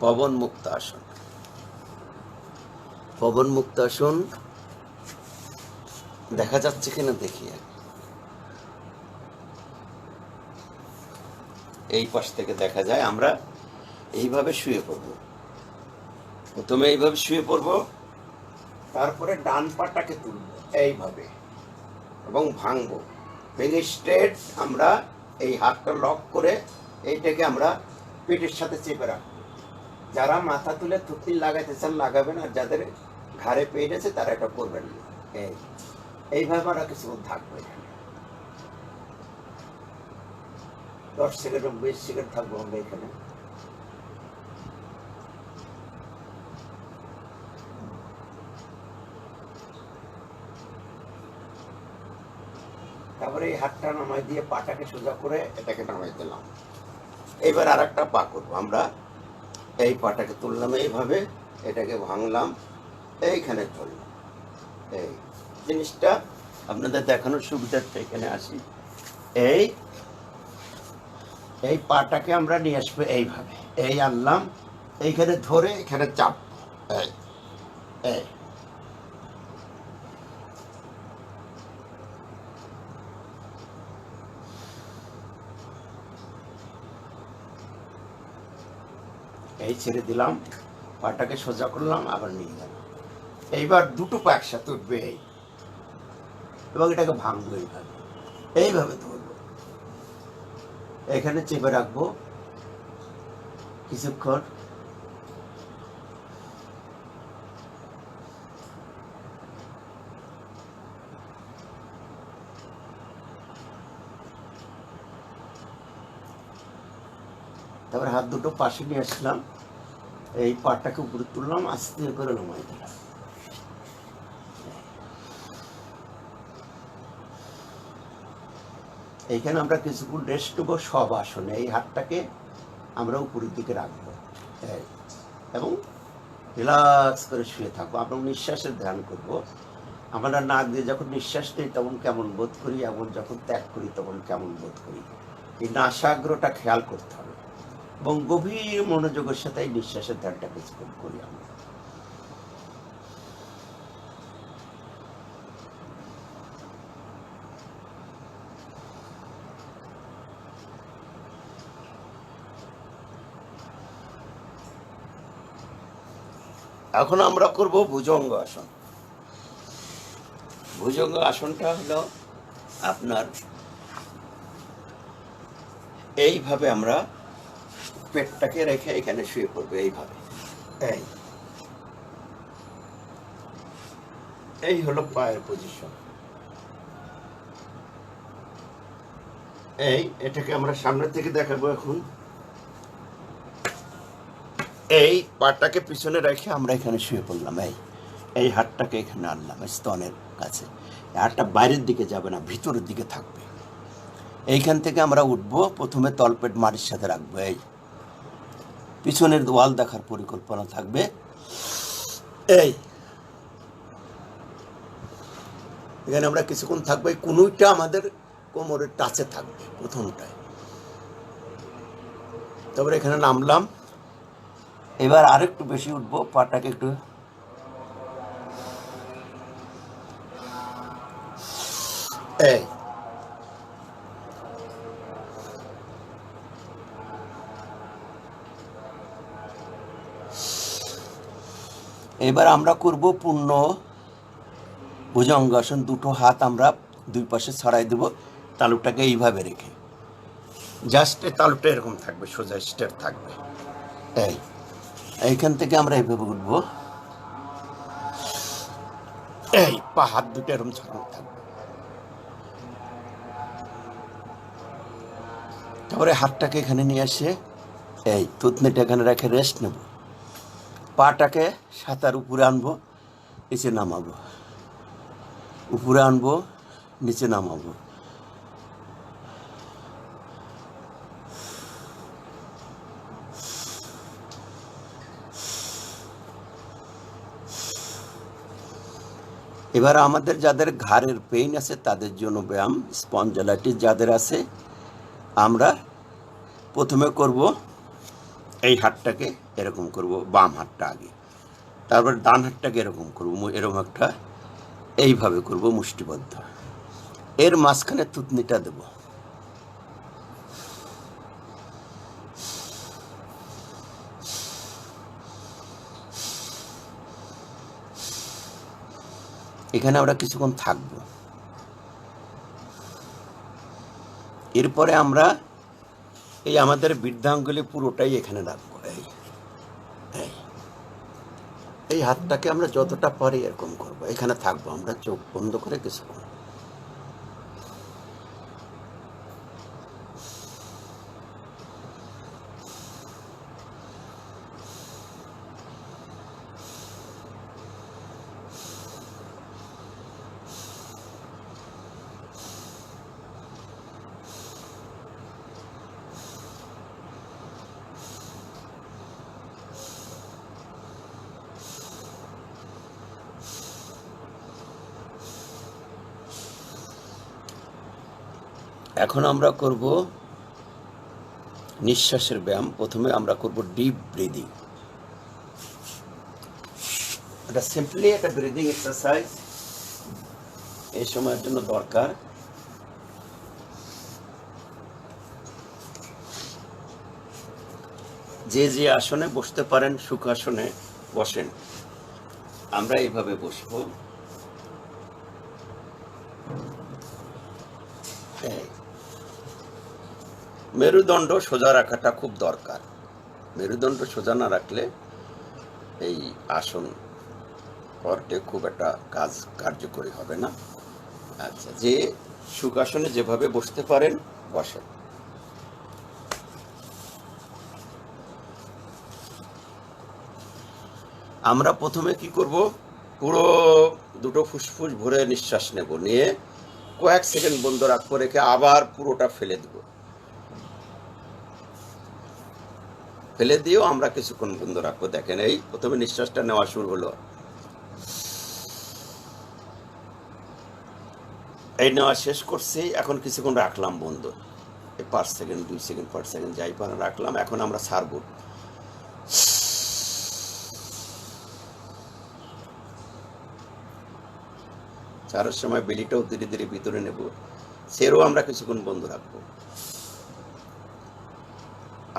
পবন মুক্ত আসন। পবন মুক্ত আসন দেখা যাচ্ছে কিনা দেখি। এই পাশ থেকে দেখা যায়। আমরা এইভাবে শুয়ে পড়ব। প্রথমে এইভাবে শুয়ে পড়ব, তারপরে ডান পাটাকে তুলব এইভাবে এবং ভাঙবো। ভেঙে স্ট্রেট আমরা এই হাতটা লক করে এইটাকে আমরা পেটের সাথে চেপে রাখবো। যারা মাথা তুলে থুতনি লাগাইতে চান লাগাবেন, আর যাদের ঘাড়ে পেট আছে তারা এটা করবেন না। এইভাবে আমরা কিছুক্ষণ থাকবো এখানে। 10 সেকেন্ড 20 সেকেন্ড থাকবো আমরা এখানে। তারপরে এই হাতটা নামাই দিয়ে পাটাকে সোজা করে এটাকে নামাই দিলাম। এবার আর একটা পা করবো আমরা। এই পাটাকে তুললাম এইভাবে, এটাকে ভাঙলাম, এইখানে ধরলাম। এই জিনিসটা আপনাদের দেখানোর সুবিধার্থে এখানে আসি। এই পাটাকে আমরা নিয়ে আসবো এইভাবে, এই আনলাম, এইখানে ধরে এখানে চাপ। এই এই এই ছেড়ে দিলাম, পাটাকে সোজা করলাম, আবার নিয়ে গেলাম। এইবার দুটো পা একসাথে উঠবে এই, এবং এটাকে ভাঙবো এইভাবে। এইভাবে ধরবো, এখানে চেপে রাখবো কিছুক্ষণ। তারপরে হাত দুটো পাশে নিয়ে আসলাম, এই পাটাকে উপরে তুললাম, আস্তে করে নামাই দিলাম। এইখানে আমরা কিছুক্ষণ রেস্ট নেবো সব আসনে। এই হাতটাকে আমরা উপরের দিকে রাখবো এবং রিল্যাক্স করে শুয়ে থাকবো। আমরা নিঃশ্বাসের ধ্যান করব। আমরা নাক দিয়ে যখন নিঃশ্বাস নিই তখন কেমন বোধ করি, এবং যখন ত্যাগ করি তখন কেমন বোধ করি, এই নাসাগ্রটা খেয়াল করতে হবে এবং গভীর মনোযোগের সাথে এই নিঃশ্বাসের ধ্যানটা কিছুক্ষণ করি আমরা। এখন আমরা করব ভুজঙ্গ আসন। ভুজঙ্গ আসনটা হলো আপনার এইভাবে আমরা পেটটাকে রেখে এখানে শুয়ে পড়বে এইভাবে। এই হলো পায়ের পজিশন। এটাকে আমরা সামনে থেকে দেখাবো এখন। এই পাটাকে পিছনে রেখে আমরা এখানে শুয়ে পড়লাম। এই হাতটাকে এখানে আনলাম স্তনের কাছে। হাতটা বাইরের দিকে যাবে না, ভিতরের দিকে থাকবে। এইখান থেকে আমরা উঠবো, প্রথমে তলপেট মাটির সাথে রাখবো। এই পিছনের ওয়াল দেখার পরিকল্পনা থাকবে। এখানে আমরা কিছুক্ষণ থাকবো। এই কুনুইটা আমাদের কোমরের টাচে থাকবে প্রথমটায়। তারপরে এখানে নামলাম। এবার আরেকটু বেশি উঠবো, পাটাকে একটু এবার আমরা করব পূর্ণ ভুজঙ্গাসন। দুটো হাত আমরা দুই পাশে ছড়াই দেব, তালুটাকে এইভাবে রেখে। জাস্ট তালুটা এরকম থাকবে, সোজা স্টেট থাকবে। এইখান থেকে আমরা এইভাবে উঠবো, এই পা হাত দুটো এরকম ছড়ানো থাকবে। তারপরে হাতটাকে এখানে নিয়ে আসে, এই থুতনিটা এখানে রেখে রেস্ট নেব। পাটাকে সাঁতার উপরে আনবো, নিচে নামাবো, উপরে আনবো, নিচে নামাবো। এবার আমাদের যাদের ঘাড়ের পেইন আছে তাদের জন্য ব্যায়াম, স্পঞ্জালাইটিস যাদের আছে, আমরা প্রথমে করব এই হাতটাকে এরকম করব, বাম হাতটা আগে, তারপর ডান হাতটাকে এরকম করব, এরকম একটা এইভাবে করব মুষ্টিবদ্ধ। এর মাঝখানে থুতনিটা দেব। এখানে আমরা কিছুক্ষণ থাকব। এরপরে আমরা এই আমাদের বৃদ্ধাঙ্গুলি পুরোটাই এখানে রাখবো। এই হাতটাকে আমরা যতটা পারি এরকম করবো, এখানে থাকবো আমরা চোখ বন্ধ করে কিছুক্ষণ। এখন আমরা করব নিঃশ্বাসের ব্যায়াম। প্রথমে আমরা করব ডিপ ব্রিদিং। এটা সিম্পলি একটা ব্রিদিং এক্সারসাইজ, এই সময়ের জন্য দরকার। যে যে আসনে বসতে পারেন, সুখাসনে বসেন। আমরা এইভাবে বসবো। মেরুদণ্ড সোজা রাখাটা খুব দরকার। মেরুদণ্ড সোজা না রাখলে এই আসন করতে খুব একটা কার্যকরী হবে না। আচ্ছা, যে সুখাসনে যেভাবে বসতে পারেন বসেন। আমরা প্রথমে কি করব, পুরো দুটো ফুসফুস ভরে নিঃশ্বাস নেব, নিয়ে কয়েক সেকেন্ড বন্ধ রাখবো, রেখে আবার পুরোটা ফেলে দেব। ফেলে দিয়েও আমরা কিছুক্ষণ বন্ধ রাখবো। দেখেন, এই প্রথমে নিঃশ্বাসটা নেওয়া শুরু হলো, এই নেওয়া শেষ করছি, এখন কিছুক্ষণ রাখলাম বন্ধ, 5 সেকেন্ড 2 সেকেন্ড 5 সেকেন্ড যাই পারে রাখলাম। এখন আমরা ছাড়বো। ছাড়ার সময় বেলিটাও ধীরে ধীরে ভিতরে নেব, সেরও আমরা কিছুক্ষণ বন্ধ রাখবো,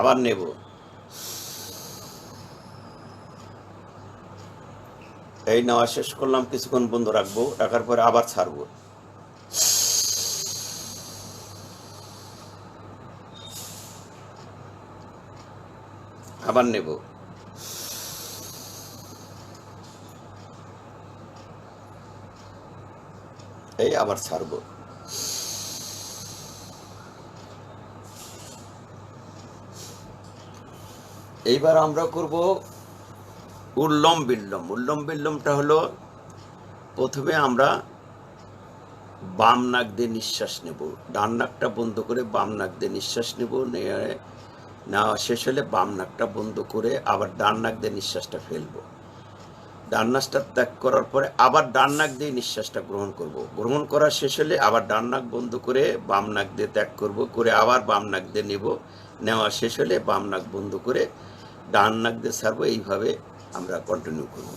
আবার নেব, এই নেওয়া শেষ করলাম, কিছুক্ষণ বন্ধ রাখবো, রাখার পরে আবার ছাড়বো, আবার নেব, এই আবার ছাড়বো। এইবার আমরা করব উল্লম বিল্লম। উল্লম বিল্লমটা হলো, প্রথমে আমরা বাম নাক দিয়ে নিঃশ্বাস নেব, ডান নাকটা বন্ধ করে বাম নাক দিয়ে নিঃশ্বাস নেব, নেওয়া শেষ হলে বাম নাকটা বন্ধ করে আবার ডান নাক দিয়ে নিঃশ্বাসটা ফেলবো। ডান নাকটা ত্যাগ করার পরে আবার ডান নাক দিয়ে নিঃশ্বাসটা গ্রহণ করব। গ্রহণ করা শেষ হলে আবার ডান নাক বন্ধ করে বাম নাক দিয়ে ত্যাগ করব, করে আবার বাম নাক দিয়ে নেব, নেওয়া শেষ হলে বাম নাক বন্ধ করে ডান নাক দিয়ে ছাড়বো। এইভাবে আমরা কন্টিনিউ করব।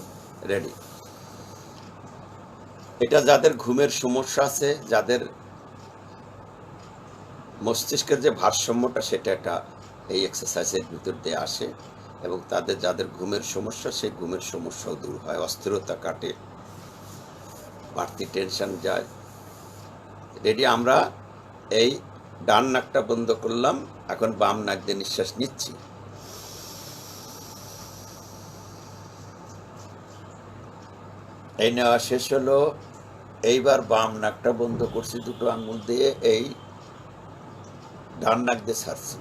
রেডি? এটা যাদের ঘুমের সমস্যা আছে, যাদের মস্তিষ্কের যে ভারসাম্যটা সেটা একটা এই এক্সারসাইজের ভিতর দিয়ে আসে, এবং তাদের যাদের ঘুমের সমস্যা সেই ঘুমের সমস্যাও দূর হয়, অস্থিরতা কাটে, বাড়তি টেনশন যায়। রেডি? আমরা এই ডান নাকটা বন্ধ করলাম, এখন বাম নাক দিয়ে নিঃশ্বাস নিচ্ছি। এই নেওয়া শেষ হলো। এইবার বাম নাকটা বন্ধ করছি দুটো আঙুল দিয়ে, এই ডান নাক দিয়ে ছাড়ছি।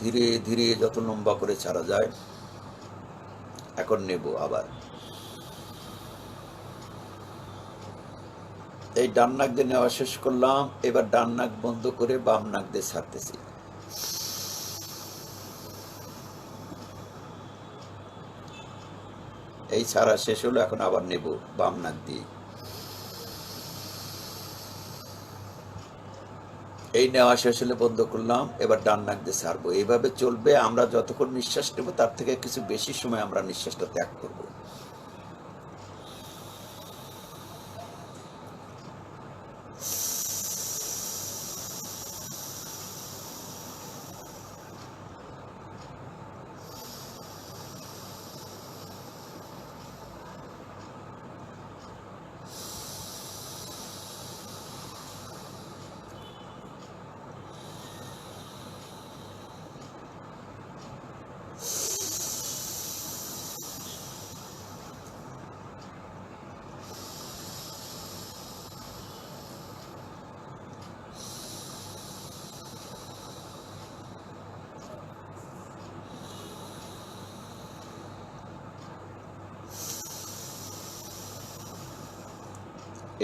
ধীরে ধীরে যত লম্বা করে ছাড়া যায়। এখন নেব আবার। এই ডান নাক দিয়ে নেওয়া শেষ করলাম, এবার ডান নাক বন্ধ করে বাম নাক দিয়ে ছাড়তেছি। এই ছাড়া শেষ হলো, এখন আবার নেব বাম নাক দিয়ে। এই নেওয়া শেষ হলে বন্ধ করলাম, এবার ডান নাক দিয়ে ছাড়বো। এইভাবে চলবে। আমরা যতক্ষণ নিঃশ্বাস নেব তার থেকে কিছু বেশি সময় আমরা নিঃশ্বাসটা ত্যাগ করব।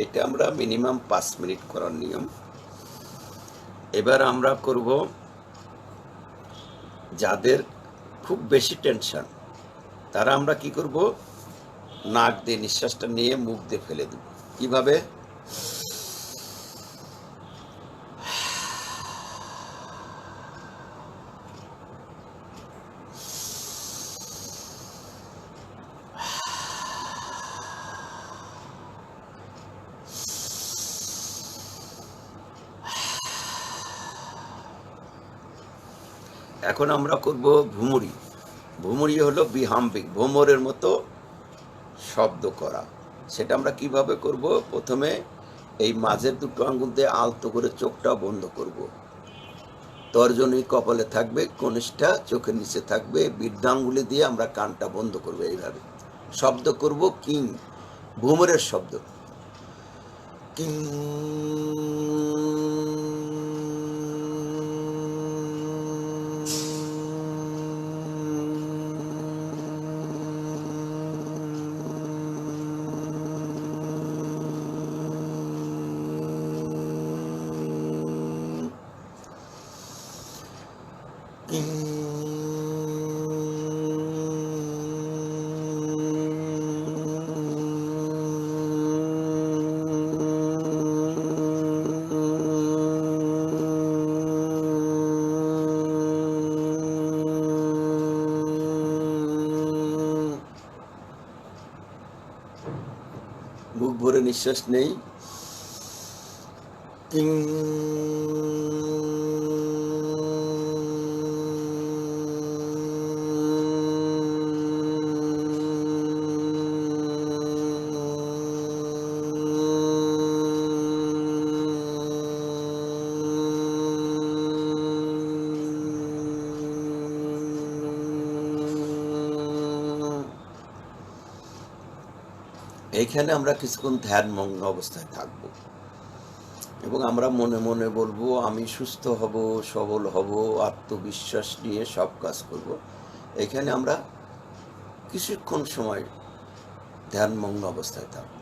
এটা আমরা মিনিমাম 5 মিনিট করার নিয়ম। এবার আমরা করব যাদের খুব বেশি টেনশন, তারা আমরা কি করব, নাক দিয়ে নিঃশ্বাসটা নিয়ে মুখ দিয়ে ফেলে দেব। কিভাবে? এখন আমরা করব ভুমুরি। ভুমুরি হলো বিহাম্বিক, ভ্রমরের মতো শব্দ করা। সেটা আমরা কিভাবে করব? প্রথমে এই মাঝের দুটো আঙ্গুল দিয়ে আলতো করে চোখটা বন্ধ করব। তর্জনী কপালে থাকবে, কনিষ্ঠা চোখের নিচে থাকবে, বৃদ্ধাঙ্গুলি দিয়ে আমরা কানটা বন্ধ করব। এইভাবে শব্দ করব কিং, ভ্রমরের শব্দ কিং। বুক ভরে নিঃশ্বাস নেই। এইখানে আমরা কিছুক্ষণ ধ্যানমগ্ন অবস্থায় থাকব এবং আমরা মনে মনে বলবো, আমি সুস্থ হব, সবল হব, আত্মবিশ্বাস নিয়ে সব কাজ করব। এখানে আমরা কিছুক্ষণ সময় ধ্যানমগ্ন অবস্থায় থাকব।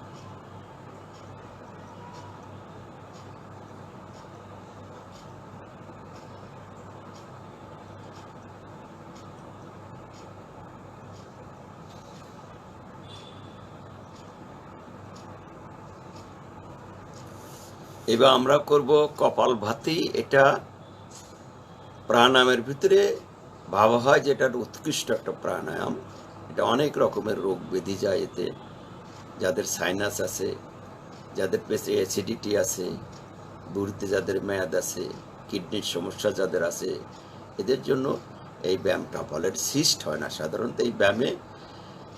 এবার আমরা করব কপালভাতি। এটা প্রাণায়ামের ভিতরে ভাবা হয় যে এটা উৎকৃষ্ট একটা প্রাণায়াম। এটা অনেক রকমের রোগ ব্যাধি যায় এতে। যাদের সাইনাস আছে, যাদের পেটে অ্যাসিডিটি আছে, বুড়িতে যাদের মেয়াদ আছে, কিডনির সমস্যা যাদের আছে, এদের জন্য এই ব্যায়ামটা বলের সিস্ট হয় না। সাধারণত এই ব্যায়ামে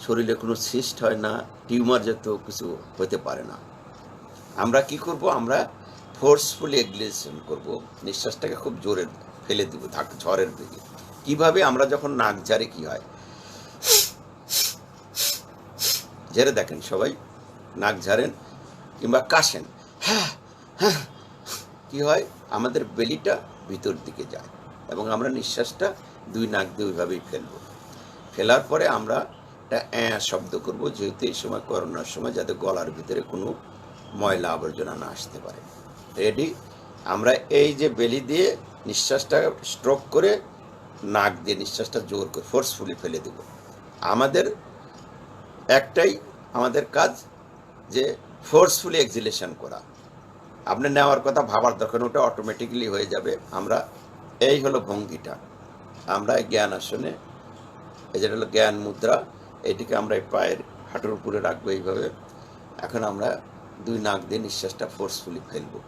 শরীরে কোনো সিস্ট হয় না, টিউমার জাতীয় কিছু হতে পারে না। আমরা কি করব, আমরা ফোর্সফুলি এক্সহেলেশন করব, নিঃশ্বাসটাকে খুব জোরে ফেলে দেবো ঝড়ের দিকে। কিভাবে, আমরা যখন নাক ঝাড়ে কি হয়, ঝেড়ে দেখেন সবাই, নাক ঝাড়েন কিংবা কাশেন, হ্যাঁ হ্যাঁ, কি হয়, আমাদের বেলিটা ভিতর দিকে যায় এবং আমরা নিঃশ্বাসটা দুই নাক দিয়ে ওইভাবেই ফেলবো। ফেলার পরে আমরা একটা শব্দ করব, যেহেতু এই সময় করোনার সময়, যাতে গলার ভিতরে কোনো ময়লা আবর্জনা না আসতে পারে। রেডি? আমরা এই যে বেলি দিয়ে নিঃশ্বাসটা স্ট্রোক করে নাক দিয়ে নিঃশ্বাসটা জোর করে ফোর্সফুলি ফেলে দেব। আমাদের একটাই আমাদের কাজ, যে ফোর্সফুলি এক্সহেলেশন করা। আপনি নেওয়ার কথা ভাবার দরকার, ওটা অটোমেটিক্যালি হয়ে যাবে। আমরা এই হলো ভঙ্গিটা, আমরা জ্ঞান আসনে, এই যেটা হলো জ্ঞান মুদ্রা, এইটিকে আমরা এই পায়ের হাঁটুর উপরে রাখবো এইভাবে। এখন আমরা দুই নাক দিয়ে নিঃশ্বাসটা ফোর্সফুলি ফেলবো।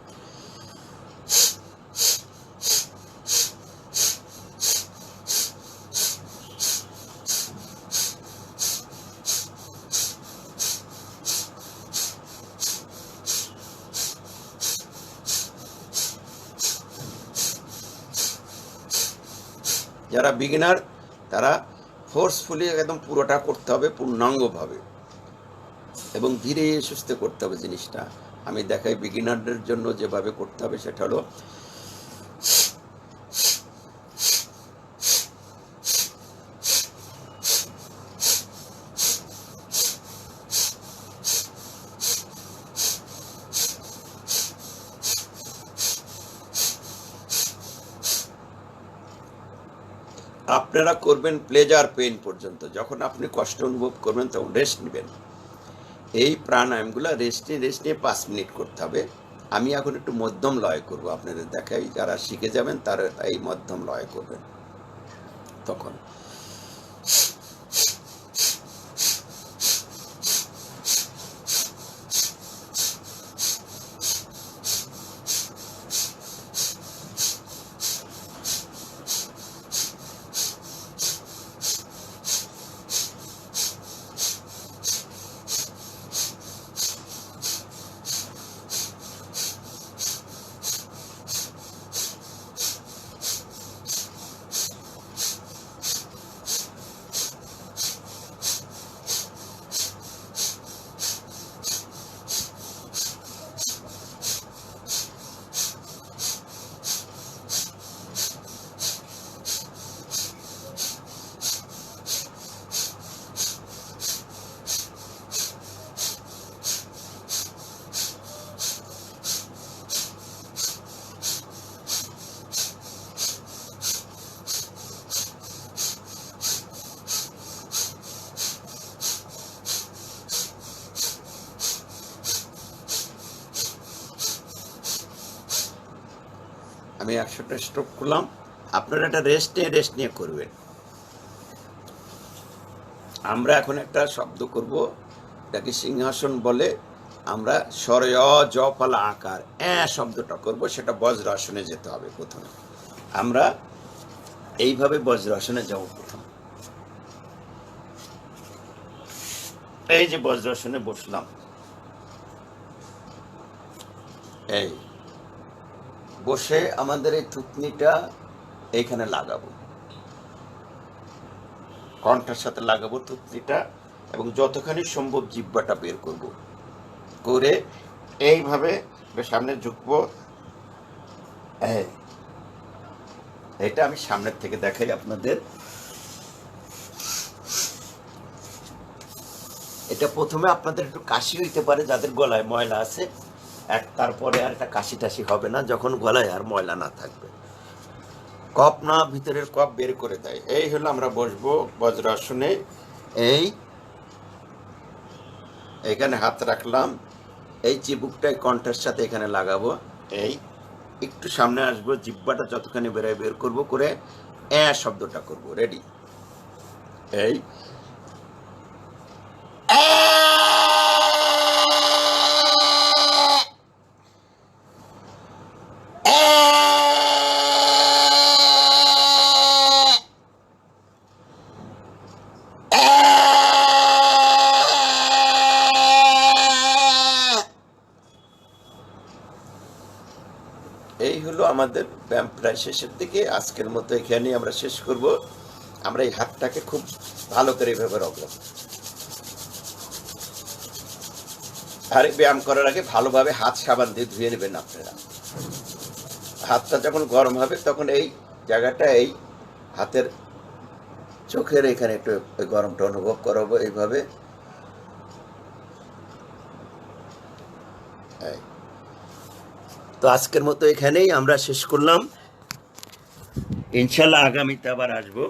যারা বিগিনার তারা ফোর্সফুলি একদম পুরোটা করতে হবে, পূর্ণাঙ্গভাবে এবং ধীরে সুস্থে করতে হবে জিনিসটা। আমি দেখাই বিগিনারদের জন্য যেভাবে করতে হবে, সেটা হলো আপনারা করবেন প্লেজার পেইন পর্যন্ত। যখন আপনি কষ্ট অনুভব করবেন তখন রেস্ট নেবেন। এই প্রাণায়ামগুলো রেস্ট নিয়ে 5 মিনিট করতে হবে। আমি এখন একটু মধ্যম লয় করব, আপনাদের দেখাই। যারা শিখে যাবেন তারা এই মধ্যম লয় করবেন। তখন আমি 100টা স্ট্রোক করলাম, আপনারা একটা রেস্ট নিয়ে করবেন। আমরা এখন একটা শব্দ করব, এটাকে সিংহাসন বলে। আমরা স্বরে জপালা আকার শব্দটা করব, সেটা বজ্রাসনে যেতে হবে প্রথমে। আমরা এইভাবে বজ্রাসনে যাব প্রথম। এই যে বজ্রাসনে বসলাম, এই বসে আমাদের এই থুতনিটা এইখানে লাগাবো, কণ্ঠের সাথে লাগাবো থুতনিটা, এবং যতখানি সম্ভব জিহ্বাটা বের করব, করে এইভাবে সামনে ঝুঁকবো। এটা আমি সামনের থেকে দেখাই আপনাদের। এটা প্রথমে আপনাদের একটু কাশি হইতে পারে, যাদের গলায় ময়লা আছে। তারপরে আর একটা কাশি টাশি হবে না, যখন গলায় আর ময়লা না থাকবে। কফ না ভিতরের কফ বের করে দেয়। এই হলো আমরা বসবো বজ্রাসনে। এইখানে হাত রাখলাম, এই চিবুকটাই কণ্ঠের সাথে এখানে লাগাবো। এই একটু সামনে আসবো, জিহ্বাটা যতখানি বেরোয় বের করবো, করে শব্দটা করব। রেডি? এই এই হলো আমাদের ব্যায়াম প্রায় শেষের দিকে। আজকের মতো এখানেই আমরা শেষ করব। আমরা এই হাতটাকে খুব ভালো করে এভাবে রাখলাম। আর এই ব্যায়াম করার আগে ভালোভাবে হাত সাবান দিয়ে ধুয়ে নেবেন আপনারা। হাতটা যখন গরম হবে তখন এই জায়গাটা, এই হাতের চোখের এখানে একটু ওই গরমটা অনুভব করাবো এইভাবে। এই। তো আজকের মতো এখানেই আমরা শেষ করলাম। ইনশাল্লাহ আগামীতে আবার আসবো।